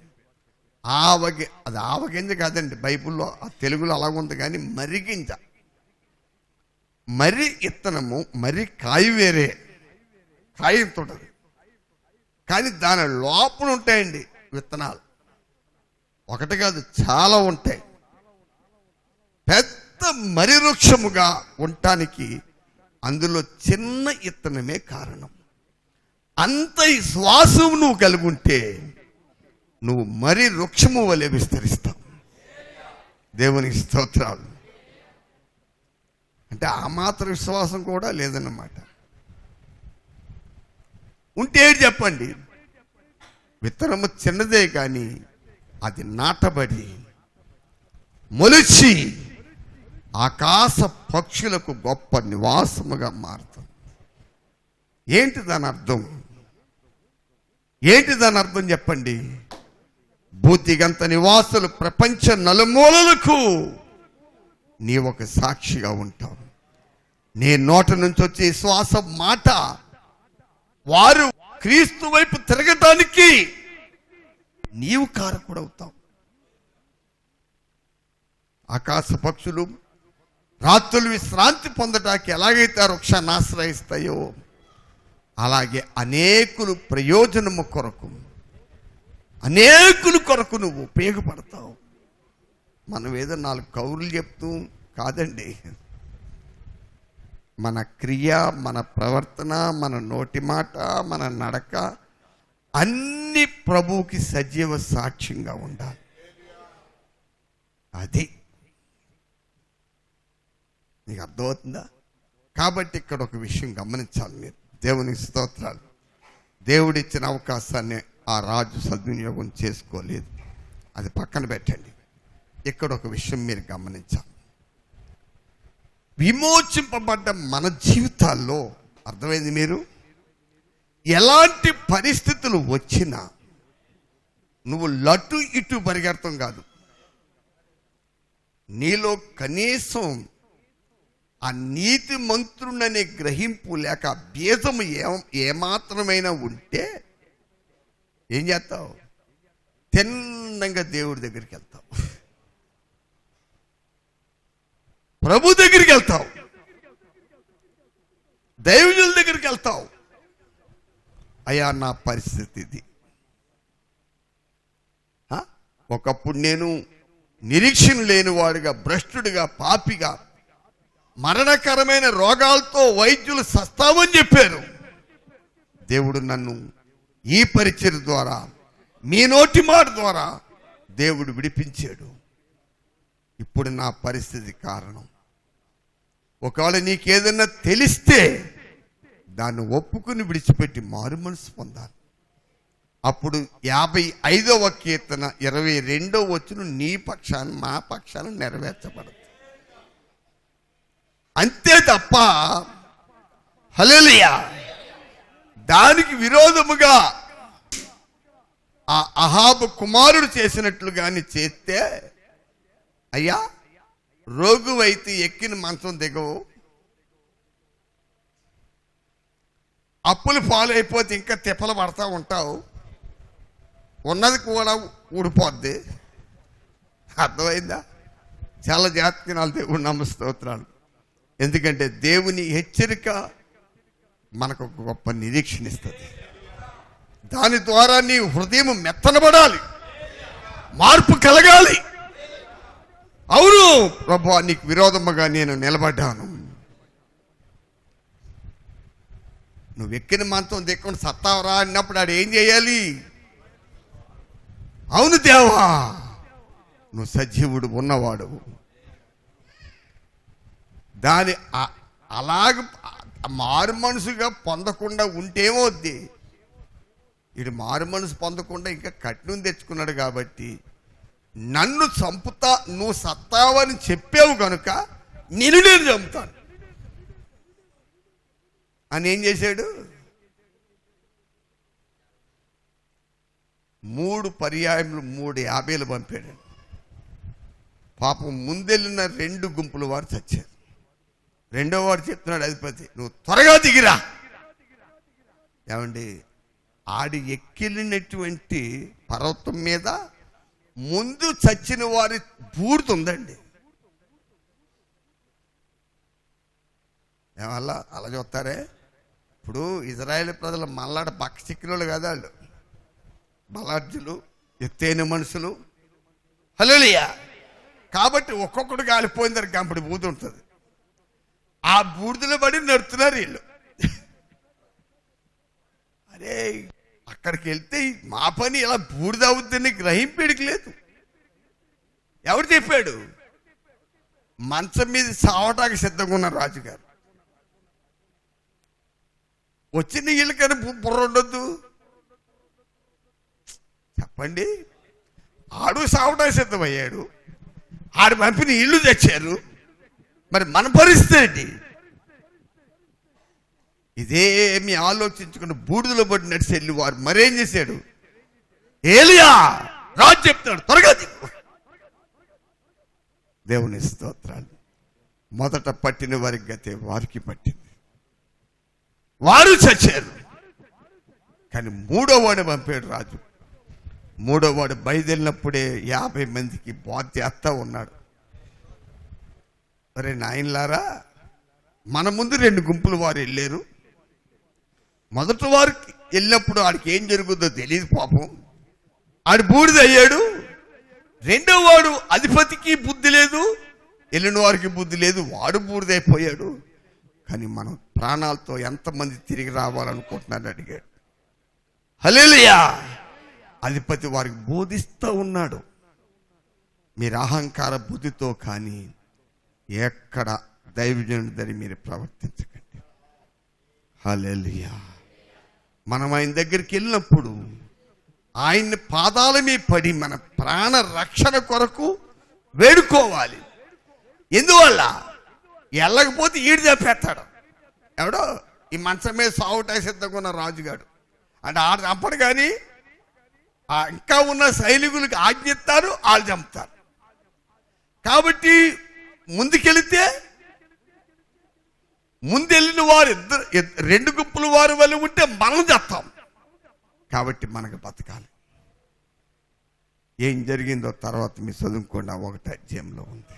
అది ఆవగింజ కాదండి, బైబిల్లో ఆ తెలుగులో అలాగ ఉంది, కానీ మర్రి గింజ. మర్రి ఇత్తనము, మర్రి కాయ వేరే, కాయ ఇంత ఉంటుంది, కానీ దాని లోపల ఉంటాయండి విత్తనాలు. ఒకటి కాదు, చాలా ఉంటాయి. పెద్ద మర్రి వృక్షముగా ఉండటానికి అందులో చిన్న ఇత్తనమే కారణం. అంత శ్వాసం నువ్వు కలిగి ఉంటే నువ్వు మర్రి వృక్షము వలె విస్తరిస్తావు. దేవునికి స్తోత్రాలు. అంటే ఆ మాత్రం విశ్వాసం కూడా లేదన్నమాట. ఉంటే ఏంటి చెప్పండి? విత్తనము చిన్నదే కానీ అది నాటబడి మొలిచి ఆకాశ పక్షులకు గొప్ప నివాసముగా మారుతుంది. ఏంటి దాని అర్థం? ఏంటి దాని అర్థం చెప్పండి? బుద్ధిగంత నివాసులు ప్రపంచ నలుమూలలకు నీ ఒక సాక్షిగా ఉంటావు. నీ నోట నుంచి వచ్చే శ్వాస మాట వారు క్రీస్తు వైపు తిరగటానికి నీవు కారకుడవుతావు. ఆకాశ పక్షులు రాత్రులు విశ్రాంతి పొందటానికి ఎలాగైతే ఆ వృక్షాన్ని ఆశ్రయిస్తాయో అలాగే అనేకులు ప్రయోజనము కొరకు, అనేకుల కొరకు నువ్వు ఉపయోగపడతావు. మనం ఏదో 4 కౌరులు చెప్తూ కాదండి. మన క్రియ, మన ప్రవర్తన, మన నోటి మాట, మన నడక అన్ని ప్రభువుకి సజీవ సాక్ష్యంగా ఉండాలి. అది నీకు అర్థమవుతుందా? కాబట్టి ఇక్కడ ఒక విషయం గమనించాలి మీరు. దేవునికి స్తోత్రాలు. దేవుడిచ్చిన అవకాశాన్ని ఆ రాజు సద్వినియోగం చేసుకోలేదు. అది పక్కన పెట్టండి. ఇక్కడ ఒక విషయం మీరు గమనించాలి. విమోచింపబడ్డ మన జీవితాల్లో అర్థమైంది మీరు, ఎలాంటి పరిస్థితులు వచ్చినా నువ్వు లటు ఇటు పరిగెడతాం కాదు. నీలో కనీసం ఆ నీతి మంత్రుడనే గ్రహింపు లేక బీజము ఏమాత్రమైనా ఉంటే ఏం చేస్తావు? తిన్నంగా దేవుడి దగ్గరికి వెళ్తావు, ప్రభు దగ్గరికి వెళ్తావు, దైవజనుల దగ్గరికి వెళ్తావు. అయ్యా నా పరిస్థితి ఇది. ఒకప్పుడు నేను నిరీక్షణ లేనివాడుగా, భ్రష్టుడిగా, పాపిగా, మరణకరమైన రోగాలతో వైద్యులు సస్తామని చెప్పారు. దేవుడు నన్ను ఈ పరిచర్య ద్వారా, మీ నోటి మాట ద్వారా దేవుడు విడిపించాడు. ఇప్పుడు నా పరిస్థితి కారణం. ఒకవేళ నీకేదన్నా తెలిస్తే దాన్ని ఒప్పుకుని విడిచిపెట్టి మారు మనసు పొందాలి. అప్పుడు 55వ కీర్తన 22వ వచనం నీ పక్షాన మా పక్షాన నెరవేర్చబడదు. అంతే తప్ప హల్లెలూయా దానికి విరోధముగా ఆ అహాబు కుమారుడు చేసినట్లు కానీ చేస్తే, అయ్యా రోగువైతే ఎక్కిన మంచం దిగవు, అప్పులు పాలైపోతే ఇంకా తిప్పలు పడతా ఉంటావు, ఉన్నది కూడా ఊడిపోద్ది. అర్థమైందా? చాలా జాగ్రత్తగా దేవుడు నామ స్తోత్రాలు. ఎందుకంటే దేవుని హెచ్చరిక మనకు ఒక గొప్ప నిరీక్షణ ఇస్తుంది. దాని ద్వారా నీ హృదయం మెత్తనబడాలి, మార్పు కలగాలి. అవును ప్రభువా, నీకు విరోధముగా నేను నిలబడ్డాను. నువ్వు ఎక్కిన మంచం దిక్కుని సత్తావరా అన్నప్పుడు ఆడు ఏం చేయాలి? అవును దేవా, నువ్వు సజీవుడు ఉన్నవాడు. దాని అలాగ మారు మనసుగా పొందకుండా ఉంటేమవుద్ది? ఇటు మారు మనసు పొందకుండా ఇంకా కట్నం తెచ్చుకున్నాడు కాబట్టి, నన్ను చంపుతా, నువ్వు సత్తావని చెప్పావు కనుక నేను చంపుతాను అని ఏం చేశాడు? 3 పర్యాయములు 3 యాభైలు పంపాడు. పాపం ముందెళ్ళిన 2 గుంపుల వారు చచ్చారు. 2వ వాడు చెప్తున్నాడు, అధిపతి నువ్వు త్వరగా దిగిరా. ఏమండి, ఆడి ఎక్కిలినటువంటి పర్వతం మీద ముందు చచ్చిన వారి బూడిద ఉందండి. ఏమల్లా అలా చూస్తారే? ఇప్పుడు ఇజ్రాయేల్ ప్రజలు మల్లాడ పక్క చిక్కినోళ్ళు కదా, వాళ్ళు బలార్జులు, ఎత్తైన మనుషులు. హల్లెలూయా. కాబట్టి ఒక్కొక్కడు కాలిపోయిన దగ్గర గంపడి బూది ఉంటుంది. ఆ బూడిదలో పడి నడుతున్నారు వీళ్ళు. అరే అక్కడికి వెళ్తే మా పని ఇలా బూడిద అవుద్దని గ్రహింపేడికి లేదు. ఎవరు చెప్పాడు? మంచం మీద సావటానికి సిద్ధంగా ఉన్న రాజుగారు. వచ్చిన వీళ్ళకని బుర్ర ఉండొద్దు చెప్పండి. ఆడు సావటానికి సిద్ధమయ్యాడు, ఆడు పంపిన ఇల్లు తెచ్చారు. మరి మన పరిస్థితి ఏంటి? ఇదేమి ఆలోచించుకుని బూడిదలో పడి నడిచి వెళ్ళి వారు మరేం చేశాడు? ఏలియా రాజు చెప్తాడు, త్వరగా దిగు. దేవుని స్తోత్రాలు. మొదట పట్టిన వారికి గతే వారికి పట్టింది, వారు చచ్చారు. కానీ మూడో వాడు పంపాడు రాజు. మూడో వాడు బయలుదేరినప్పుడే 50 మందికి బాధ్యత ఉన్నాడు. అరే నాయనలారా, మన ముందు 2 గుంపులు వారు వెళ్ళారు. మొదటి వారికి వెళ్ళినప్పుడు ఆడికి ఏం జరుగుతుందో తెలియదు పాపం, ఆడు బూడిద అయ్యాడు. రెండో వాడు అధిపతికి బుద్ధి లేదు, వెళ్ళిన వారికి బుద్ధి లేదు, వాడు బూడిదైపోయాడు. కానీ మనం ప్రాణాలతో ఎంతమంది తిరిగి రావాలనుకుంటున్నాడు అడిగాడు. హల్లెలూయా. అధిపతి వారికి బోధిస్తూ ఉన్నాడు, మీరు అహంకార బుద్ధితో కానీ ఎక్కడ దైవజనుడి దగ్గర మీరు ప్రవర్తించకండి. హల్లెలూయా. మనం ఆయన దగ్గరికి వెళ్ళినప్పుడు ఆయన పాదాల మీద పడి మన ప్రాణ రక్షణ కొరకు వేడుకోవాలి. ఎందువల్ల? వెళ్ళకపోతే ఈడు చెప్పేస్తాడు. ఎవడో ఈ మంచం మీద సావుటాయి సిద్ధంగా ఉన్న రాజుగాడు అంటే ఆడు చంపడు, కానీ ఇంకా ఉన్న సైనికులకి ఆజ్ఞిస్తారు, వాళ్ళు చంపుతారు. కాబట్టి ముందుకెళితే ముందెళ్ళిన వారు 2 గుంపుల వారు వల్ల ఉంటే మనం చేస్తాం. కాబట్టి మనకు బతకాలి. ఏం జరిగిందో తర్వాత మీరు చదువుకోండి, 1వ అధ్యాయంలో ఉంది.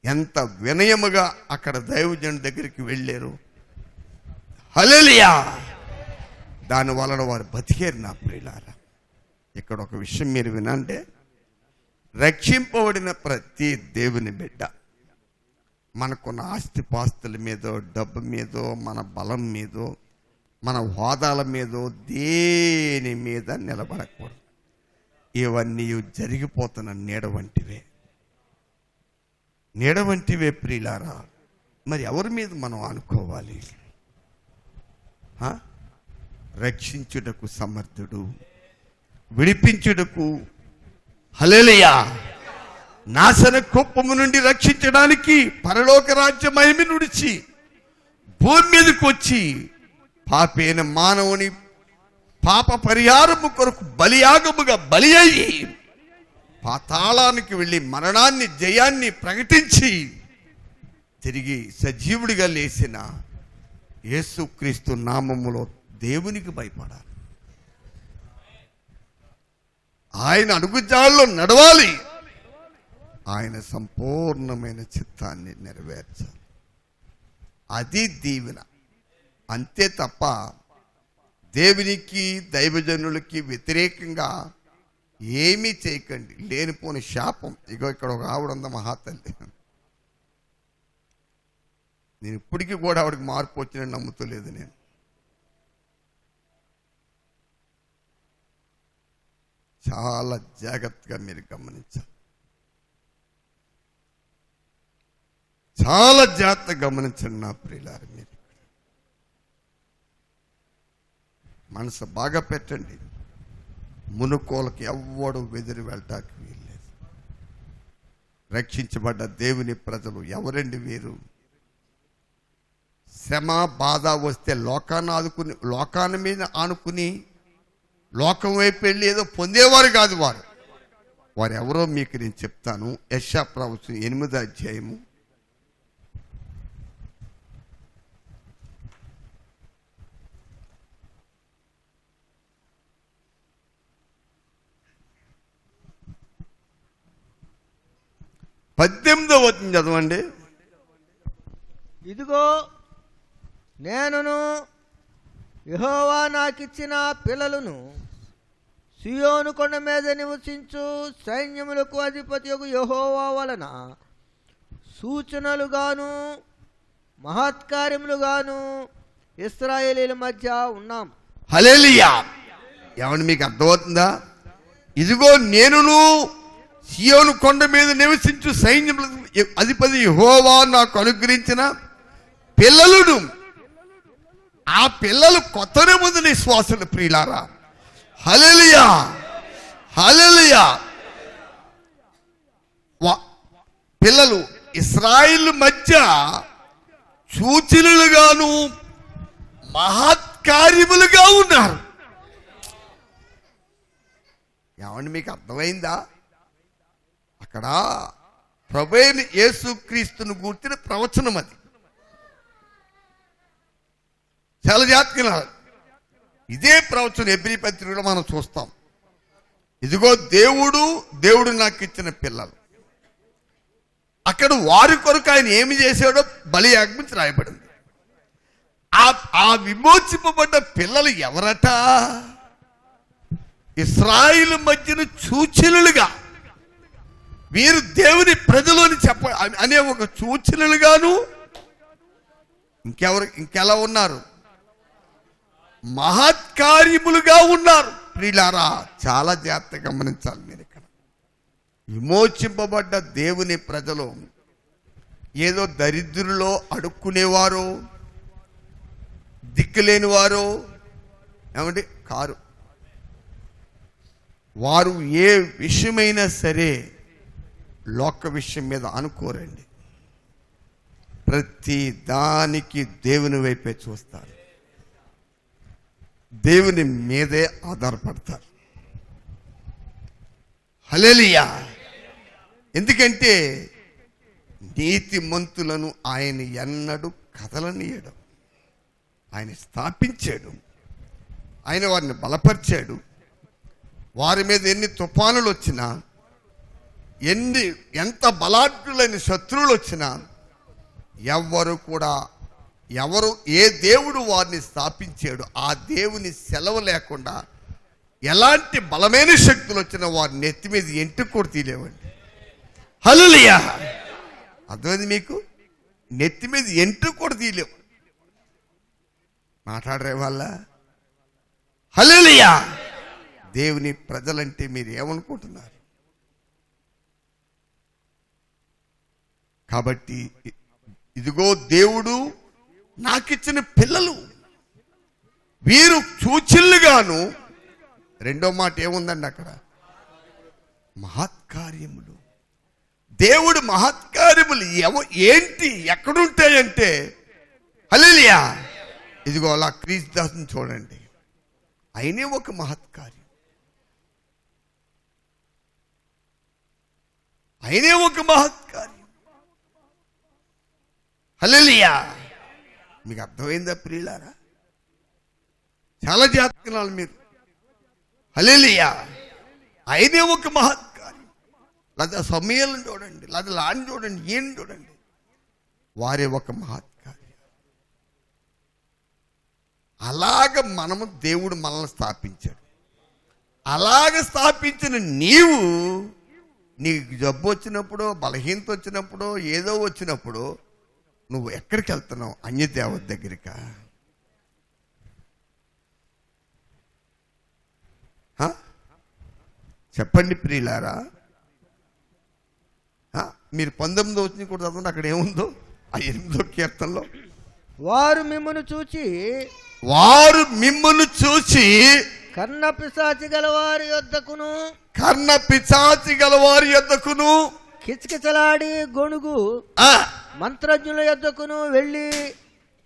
ఎంత వినయముగా అక్కడ దైవజనుడి దగ్గరికి వెళ్ళారు. హల్లెలూయా. దాని వలన వారు బతికారు. నా ప్రియులారా, ఇక్కడ ఒక విషయం మీరు వినండి. రక్షింపబడిన ప్రతి దేవుని బిడ్డ మనకున్న ఆస్తిపాస్తుల మీదో, డబ్బు మీదో, మన బలం మీదో, మన హోదాల మీదో, దేని మీద నిలబడకూడదు. ఇవన్నీ జరిగిపోతున్న నీడ వంటివే, నీడ వంటివే ప్రియులారా. మరి ఎవరి మీద మనం అనుకోవాలి? రక్షించుటకు సమర్థుడు, విడిపించుటకు, హల్లెలూయా, నాశన కుప్పము నుండి రక్షించడానికి పరలోక రాజ్య మహిమ నుడిచి భూమి మీదకి వచ్చి పాపైన మానవుని పాప పరిహారము కొరకు బలియాగముగా బలి అయ్యి పాతాళానికి వెళ్ళి మరణాన్ని, జయాన్ని ప్రకటించి తిరిగి సజీవుడిగా లేచిన యేసుక్రీస్తు నామములో దేవునికి భయపడాలి. ఆయన అడుగుజాడల్లో నడవాలి. ఆయన సంపూర్ణమైన చిత్తాన్ని నెరవేర్చాలి. అది దీవెన. అంతే తప్ప దేవునికి, దైవజనులకి వ్యతిరేకంగా ఏమీ చేయకండి. లేనిపోని శాపం. ఇగో ఇక్కడ ఒక ఆవిడ ఉంది, మహాతల్లి. నేను ఇప్పటికీ కూడా ఆవిడకి మార్పు వచ్చినట్టు నమ్ముతలేదు. నేను చాలా జాగ్రత్తగా మీరు గమనించాలి. చాలా జాగ్రత్తగా గమనించండి నా ప్రియులారా. మీరు మనసు బాగా పెట్టండి. మునుకోలకి ఎవ్వడు వెదిరి వెళ్ళటానికి వీల్లేదు. రక్షించబడ్డ దేవుని ప్రజలు ఎవరండి వీరు? శ్రమ, బాధ వస్తే లోకాన్ని మీద ఆనుకుని లోకం వైపు వెళ్ళి ఏదో పొందేవారు కాదు వారు. వారు ఎవరో మీకు నేను చెప్తాను. యెషయా ప్రవచనం 8వ అధ్యాయము 8 18వ వచనం చదవండి. ఇదిగో నేనును యెహోవా నాకిచ్చిన పిల్లలను సియోను కొండ మీద నివసించు సైన్యములకు అధిపతియగు యెహోవా వలన సూచనలుగాను మహత్కార్యములుగాను ఇశ్రాయేలీల మధ్య ఉన్నాం. హల్లెలూయా. ఏమండి మీకు అర్థమవుతుందా? ఇదిగో నేనును సియోను కొండ మీద నివసించు సైన్యములకు అధిపతి యెహోవా నాకు అనుగ్రహించిన పిల్లలను, ఆ పిల్లలు కొత్త నిబంధన విశ్వాసులు ప్రియులారా. హల్లెలూయా, హల్లెలూయా. పిల్లలు ఇశ్రాయేలు మధ్య సూచనలుగాను మహత్కార్యములుగా ఉన్నారు. ఏమండి మీకు అర్థమైందా? అక్కడ ప్రభువైన యేసుక్రీస్తును గూర్చిన ప్రవచనం అది. చాలా జాగ్రత్తగా ఇదే ప్రవచనం హెబ్రీ పత్రికలో మనం చూస్తాం. ఇదిగో దేవుడు నాకు ఇచ్చిన పిల్లలు. అక్కడ వారి కొరకు ఆయన ఏమి చేశాడో బలి యాగం రాయబడింది. ఆ విమోచింపబడ్డ పిల్లలు ఎవరట? ఇశ్రాయేలు మధ్యన సూచనలుగా, వీరు దేవుని ప్రజలని అనే ఒక సూచనలుగాను ఇంకెలా ఉన్నారు? మహత్కార్యములుగా ఉన్నారు. ప్రియులారా, చాలా జాగ్రత్తగా గమనించాలి మీరు. ఇక్కడ విమోచింపబడ్డ దేవుని ప్రజలు ఏదో దరిద్రులో అడుక్కునేవారు, దిక్కులేని వారు ఏమండి కారు. వారు ఏ విషయమైనా సరే లోక విషయం మీద అనుకోరండి. ప్రతి దానికి దేవుని వైపే చూస్తారు, దేవుని మీదే ఆధారపడతారు. హల్లెలూయా. ఎందుకంటే నీతిమంతులను ఆయన ఎన్నడూ కదలనీయడు. ఆయన స్థాపించాడు, ఆయన వారిని బలపరిచాడు. వారి మీద ఎన్ని తుఫానులు వచ్చినా, ఎంత బలాఢ్యులైన శత్రువులు వచ్చినా, ఎవరు ఏ దేవుడు వారిని స్థాపించాడు ఆ దేవుని సెలవు లేకుండా ఎలాంటి బలమైన శక్తులు వచ్చినా వారి నెత్తి మీద ఎంటుకు కూడా తీలేవండి. హల్లెలూయా. అర్థమైంది మీకు? నెత్తి మీద ఎంటుకు కూడా తీలేవు. మాట్లాడరే వాళ్ళ. హల్లెలూయా. దేవుని ప్రజలంటే మీరు ఏమనుకుంటున్నారు? కాబట్టి ఇదిగో దేవుడు నాకిచ్చిన పిల్లలు, వీరు సూచనలుగాను. రెండో మాట ఏముందండి అక్కడ? మహత్కార్యములు. దేవుడు మహత్కార్యములు ఏంటి, ఎక్కడుంటాయంటే హల్లెలూయా. ఇదిగో అలా క్రీస్తుదాసుని చూడండి, ఆయనే ఒక మహత్కార్యం, ఆయనే ఒక మహత్కార్యం. హల్లెలూయా. మీకు అర్థమైందా ప్రియులారా? చాలా జాగ్రత్తగా మీరు. హల్లెలూయా. ఆయనే ఒక మహత్కార్యం. లేదా సమయాలను చూడండి, లేదా లాని చూడండి, ఈయన చూడండి, వారే ఒక మహత్కార్యం. అలాగ దేవుడు మనల్ని స్థాపించాడు. అలాగ స్థాపించిన నీకు జబ్బు వచ్చినప్పుడు, బలహీనత వచ్చినప్పుడు, ఏదో వచ్చినప్పుడు నువ్వు ఎక్కడికి వెళ్తున్నావు? అన్యదేవత దగ్గరికా? చెప్పండి ప్రియులారా. మీరు 19వ వచనం కూడా చదవండి. అక్కడ ఏముందో ఆ 8వ కీర్తనలో, వారు మిమ్మును చూచి కర్ణ పిశాచి గలవారి యొద్దకును కిచకిచలాడి గొణుగు మంత్రజ్ఞుల యొద్దకును వెళ్ళి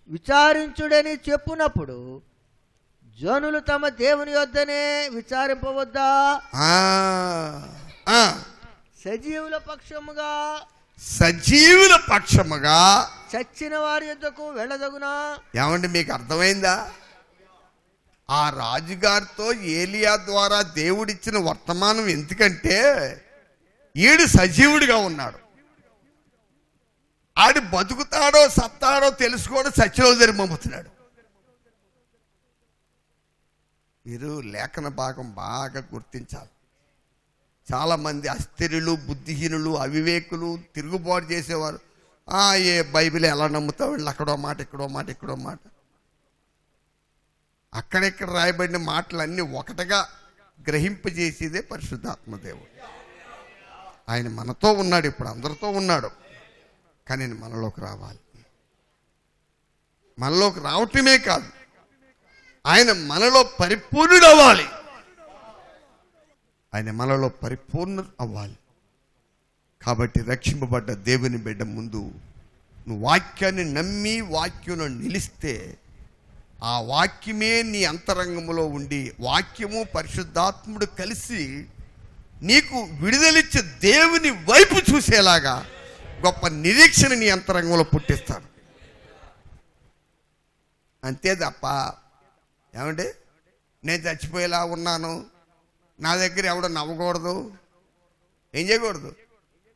విచారించుడని చెప్పునప్పుడు జనులు తమ దేవుని యొద్దనే విచారింపవద్దా? సజీవుల పక్షముగా చచ్చిన వారి యొద్దకు వెళ్ళదగునా? ఏమండి మీకు అర్థమైందా? ఆ రాజుగారితో ఏలియా ద్వారా దేవుడిచ్చిన వర్తమానం ఎందుకంటే ఈడు సజీవుడిగా ఉన్నాడు. ఆడు బతుకుతాడో సత్తాడో తెలుసుకోవడం సత్యలో జరిమమ్ముతున్నాడు. మీరు లేఖన భాగం బాగా గుర్తించాలి. చాలామంది అస్థిరులు, బుద్ధిహీనులు, అవివేకులు, తిరుగుబాటు చేసేవారు. ఏ బైబిల్ ఎలా నమ్ముతావు, వీళ్ళు అక్కడో మాట ఇక్కడో మాట ఇక్కడో మాట. అక్కడెక్కడ రాయబడిన మాటలన్నీ ఒకటిగా గ్రహింపజేసేదే పరిశుద్ధాత్మ దేవుడు. ఆయన మనతో ఉన్నాడు, ఇప్పుడు అందరితో ఉన్నాడు. కానీ మనలోకి రావాలి. మనలోకి రావటమే కాదు, ఆయన మనలో పరిపూర్ణుడు అవ్వాలి. ఆయన మనలో పరిపూర్ణుడు అవ్వాలి. కాబట్టి రక్షింపబడ్డ దేవుని బిడ్డ ముందు నువ్వు వాక్యాన్ని నమ్మి వాక్యంలో నిలిస్తే ఆ వాక్యమే నీ అంతరంగంలో ఉండి వాక్యము పరిశుద్ధాత్ముడు కలిసి నీకు విడుదలిచ్చే దేవుని వైపు చూసేలాగా గొప్ప నిరీక్షణ నీ అంతరంగంలో పుట్టిస్తాడు. అంతే తప్ప ఏమంటే నేను చచ్చిపోయేలా ఉన్నాను, నా దగ్గర ఎవడో నవ్వకూడదు, ఏం చేయకూడదు.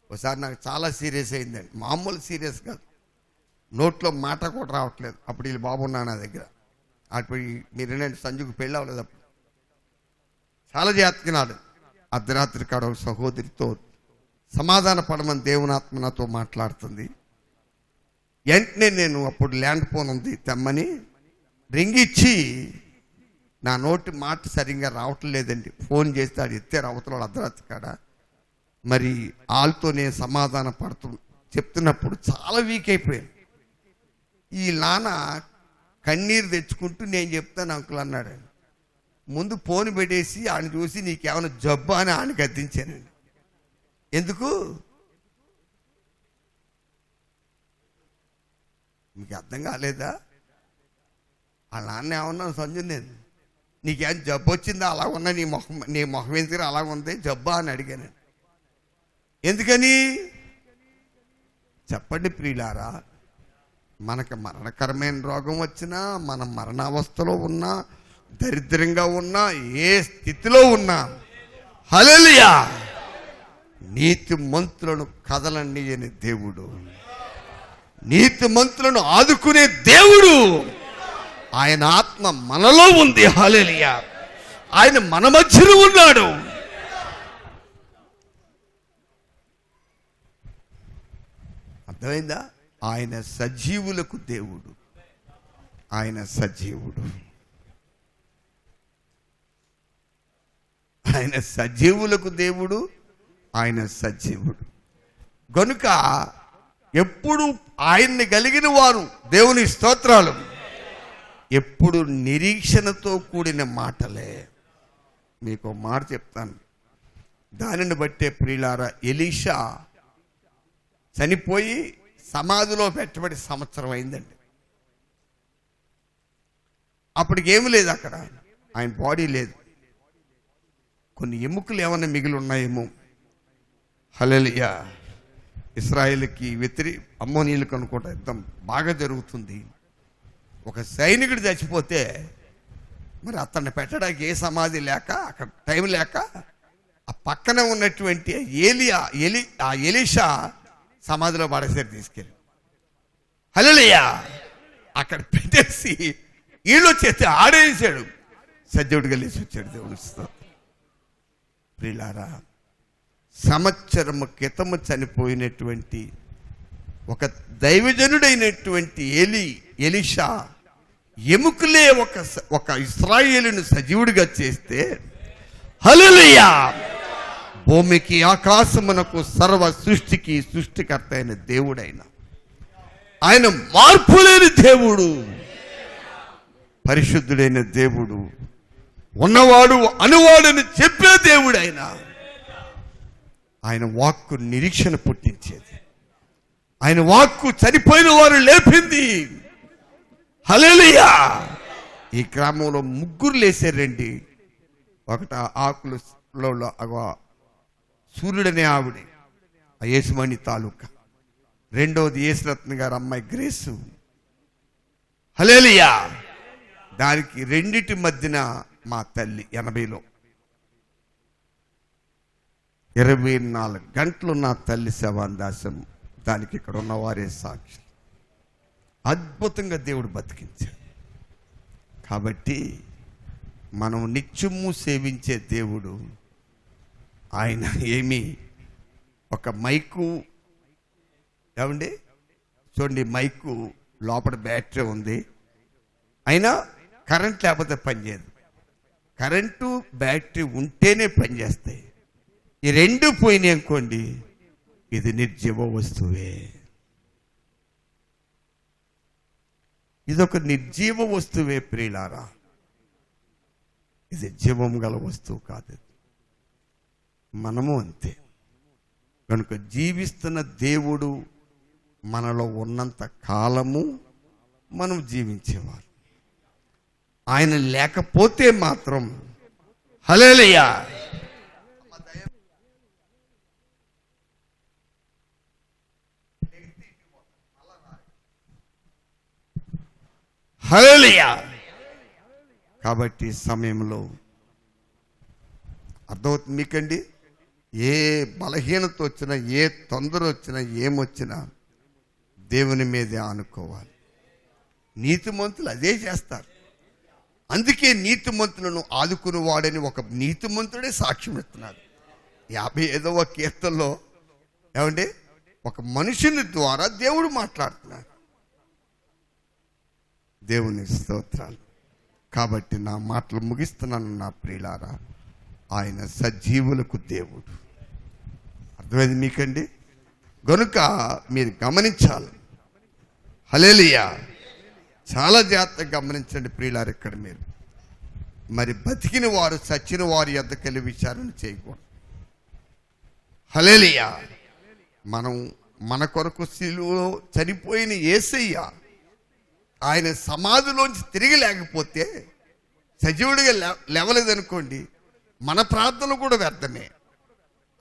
ఒకసారి నాకు చాలా సీరియస్ అయిందండి, మామూలు సీరియస్ కాదు, నోట్లో మాట కూడా రావట్లేదు. అప్పుడు వీళ్ళు బాబు ఉన్నా నా దగ్గర. అప్పుడు మీరు ఏంటంటే సంజుకు పెళ్ళి అవ్వలేదు, అప్పుడు చాలా జాతకినాడు. అర్ధరాత్రి కాడ ఒక సహోదరితో సమాధాన పడమని దేవునాత్మ నాతో మాట్లాడుతుంది. వెంటనే నేను అప్పుడు ల్యాండ్ ఫోన్ ఉంది తెమ్మని రింగిచ్చి, నా నోటి మాట సరిగ్గా రావటం లేదండి, ఫోన్ చేస్తే ఆడు ఎత్తారు అవతల అర్ధరాత్రి కాడ. మరి వాళ్ళతో నేను సమాధాన చెప్తున్నప్పుడు చాలా వీక్ అయిపోయాను. ఈ నాన్న కన్నీరు తెచ్చుకుంటూ నేను చెప్తాను అంకుల్ అన్నాడు. ముందు ఫోన్ పెట్టేసి ఆయన చూసి నీకేమైనా జబ్బా అని ఆయన గద్దించానండి. ఎందుకు మీకు అర్థం కాలేదా? వాళ్ళ నాన్న ఏమన్నా సంజు, నేను నీకేం జబ్బు వచ్చిందా, అలా ఉన్నా నీ మొహం ఎందుకు అలా ఉంది జబ్బా అని అడిగాను. ఎందుకని చెప్పండి ప్రియులారా? మనకు మరణకరమైన రోగం వచ్చినా, మనం మరణావస్థలో ఉన్నా, దరిద్రంగా ఉన్నా, ఏ స్థితిలో ఉన్నా, హల్లెలూయా, నీతి మంతులను కదలనీయని దేవుడు, నీతి మంతులను ఆదుకునే దేవుడు, ఆయన ఆత్మ మనలో ఉంది. హల్లెలూయా, ఆయన మన మధ్యలో ఉన్నాడు. అర్థమైందా? ఆయన సజీవులకు దేవుడు, ఆయన సజీవుడు, ఆయన సజీవులకు దేవుడు, ఆయన సజీవుడు. గనుక ఎప్పుడు ఆయన్ని కలిగిన వారు, దేవుని స్తోత్రాలు, ఎప్పుడు నిరీక్షణతో కూడిన మాటలే. మీకు మాట చెప్తాను, దానిని బట్టే ప్రియులారా, ఎలీషా చనిపోయి సమాధిలో పెట్టబడి సంవత్సరం అయిందండి. అప్పటికేమి లేదు అక్కడ, ఆయన బాడీ లేదు, కొన్ని ఎముకలు ఏమన్నా మిగిలి ఉన్నాయేమో. హల్లెలూయా. ఇశ్రాయేలుకి అమ్మోనీయులకు అనుకుంటా యుద్ధం బాగా జరుగుతుంది. ఒక సైనికుడు చచ్చిపోతే మరి అతన్ని పెట్టడానికి ఏ సమాధి లేక, అక్కడ టైం లేక, ఆ పక్కన ఉన్నటువంటి ఎలీషా సమాధిలో పడేసారు తీసుకెళ్ళి. హల్లెలూయా. అక్కడ పెట్టేసి వీళ్ళు వచ్చేస్తే ఆడేసాడు, సజ్జుడిగా లేచి వచ్చాడు. దేవుని స్తోత్రం. ప్రియులారా, సంవత్సరము క్రితము చనిపోయినటువంటి ఒక దైవజనుడైనటువంటి ఎలీషా ఎముకలే ఒక ఇశ్రాయేలును సజీవుడిగా చేస్తే, హల్లెలూయా, భూమికి ఆకాశమునకు సర్వ సృష్టికి సృష్టికర్త అయిన దేవుడైన ఆయన మార్పు లేని దేవుడు, పరిశుద్ధుడైన దేవుడు, ఉన్నవాడు అనువాడని చెప్పే దేవుడు. ఆయన వాక్కు నిరీక్షణ పుట్టించేది, ఆయన వాక్కు చనిపోయిన వారు లేపింది. హల్లెలూయా. ఈ గ్రామంలో ముగ్గురు లేసారండి. ఒకట ఆకులలో సూర్యుడనే ఆవిడ, ఆ యేసుమణి తాలూకా. రెండోది యేసురత్న గారు అమ్మాయి గ్రేసు. హల్లెలూయా. దానికి రెండిటి మధ్యన మా తల్లి 80లో 24 గంటలు నా తల్లి శవాందాసం దానికి ఇక్కడ ఉన్న వారే సాక్షి. అద్భుతంగా దేవుడు బతికించాడు. కాబట్టి మనం నిత్యము సేవించే దేవుడు ఆయన ఏమి ఒక మైకు, ఏమండి చూడండి, మైకు లోపల బ్యాటరీ ఉంది, అయినా కరెంట్ లేకపోతే పనిచేయదు. కరెంటు బ్యాటరీ ఉంటేనే పనిచేస్తాయి. ఈ రెండు పోయినాయి అనుకోండి, ఇది నిర్జీవ వస్తువే. ఇదొక నిర్జీవ వస్తువే ప్రియులారా, ఇది జీవం గల వస్తువు కాదు. మనము అంతే. కనుక జీవిస్తున్న దేవుడు మనలో ఉన్నంత కాలము మనం జీవించేవారు. ఆయన లేకపోతే మాత్రం హల్లెలూయా. హల్లెలూయా. కాబట్టి సమయంలో అర్థమవుతుంది మీకండి, ఏ బలహీనత వచ్చినా, ఏ తొందర వచ్చినా, ఏమొచ్చినా దేవుని మీదే ఆనుకోవాలి. నీతిమంతులు అదే చేస్తారు. అందుకే నీతిమంతులను ఆదుకునేవాడని ఒక నీతిమంతుడే సాక్ష్యం ఇస్తున్నాడు. 55వ కీర్తనలో ఏమండి, ఒక మనుషుని ద్వారా దేవుడు మాట్లాడుతున్నాడు. దేవుని స్తోత్రాలు. కాబట్టి నా మాటలు ముగిస్తున్నాను నా ప్రియులారా. ఆయన సజీవులకు దేవుడు. అర్థమైంది మీకండి? గనుక మీరు గమనించాలి. హల్లెలూయా. చాలా జాగ్రత్తగా గమనించండి ప్రియులారు. ఇక్కడ మీరు మరి బతికిన వారు చచ్చిన వారి యొద్దకెళ్ళి విచారణ చేయకూడదు. హల్లెలూయా. మనం మన కొరకు శిలువలో చనిపోయిన యేసయ్య ఆయన సమాధిలోంచి తిరిగి లేకపోతే, సజీవుడిగా లేవలేదనుకోండి, మన ప్రార్థనలు కూడా వ్యర్థమే.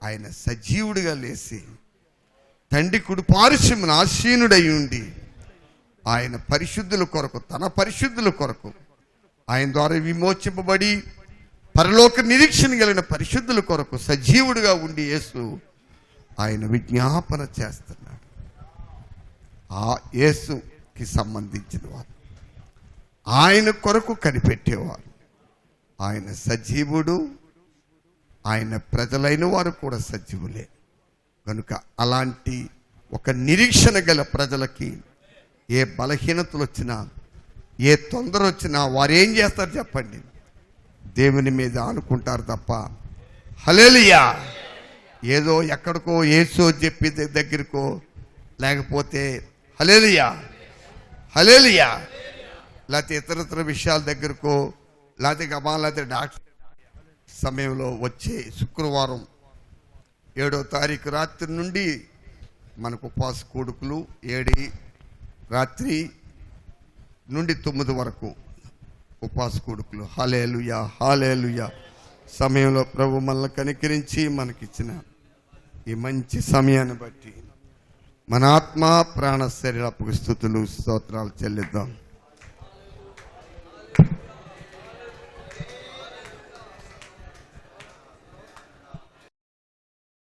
ఆయన సజీవుడిగా లేచి తండ్రి కుడి పార్శ్వమున ఆసీనుడై ఉండి ఆయన పరిశుద్ధుల కొరకు, తన పరిశుద్ధుల కొరకు, ఆయన ద్వారా విమోచింపబడి పరలోక నిరీక్షణ కలిగిన పరిశుద్ధుల కొరకు సజీవుడిగా ఉండి యేసు ఆయన విజ్ఞాపన చేస్తున్నాడు. ఆ యేసుకి సంబంధించిన వారు, ఆయన కొరకు కనిపెట్టేవారు. ఆయన సజీవుడు, ఆయన ప్రజలైన వారు కూడా సజీవులే. కనుక అలాంటి ఒక నిరీక్షణ గల ప్రజలకి ఏ బలహీనతలు వచ్చినా, ఏ తొందర వచ్చినా వారు ఏం చేస్తారు చెప్పండి? దేవుని మీద ఆనుకుంటారు తప్ప హల్లెలూయా ఏదో ఎక్కడికో యేసు చెప్పి దగ్గరకో, లేకపోతే హల్లెలూయా హల్లెలూయా లేకపోతే ఇతరతర విషయాల దగ్గరకో, లేకపోతే డాక్టర్ సమయంలో వచ్చే శుక్రవారం 7వ తారీఖు రాత్రి నుండి మనకు ఉపవాస కూడుకులు 7 రాత్రి నుండి 9 వరకు ఉపవాస కూడుకులు. హల్లెలూయా హల్లెలూయా. సమయంలో ప్రభు మనల్ని కనికరించి మనకిచ్చిన ఈ మంచి సమయాన్ని బట్టి మన ఆత్మ ప్రాణ శరీరపు స్తుతులు స్తోత్రాలు చెల్లిద్దాం.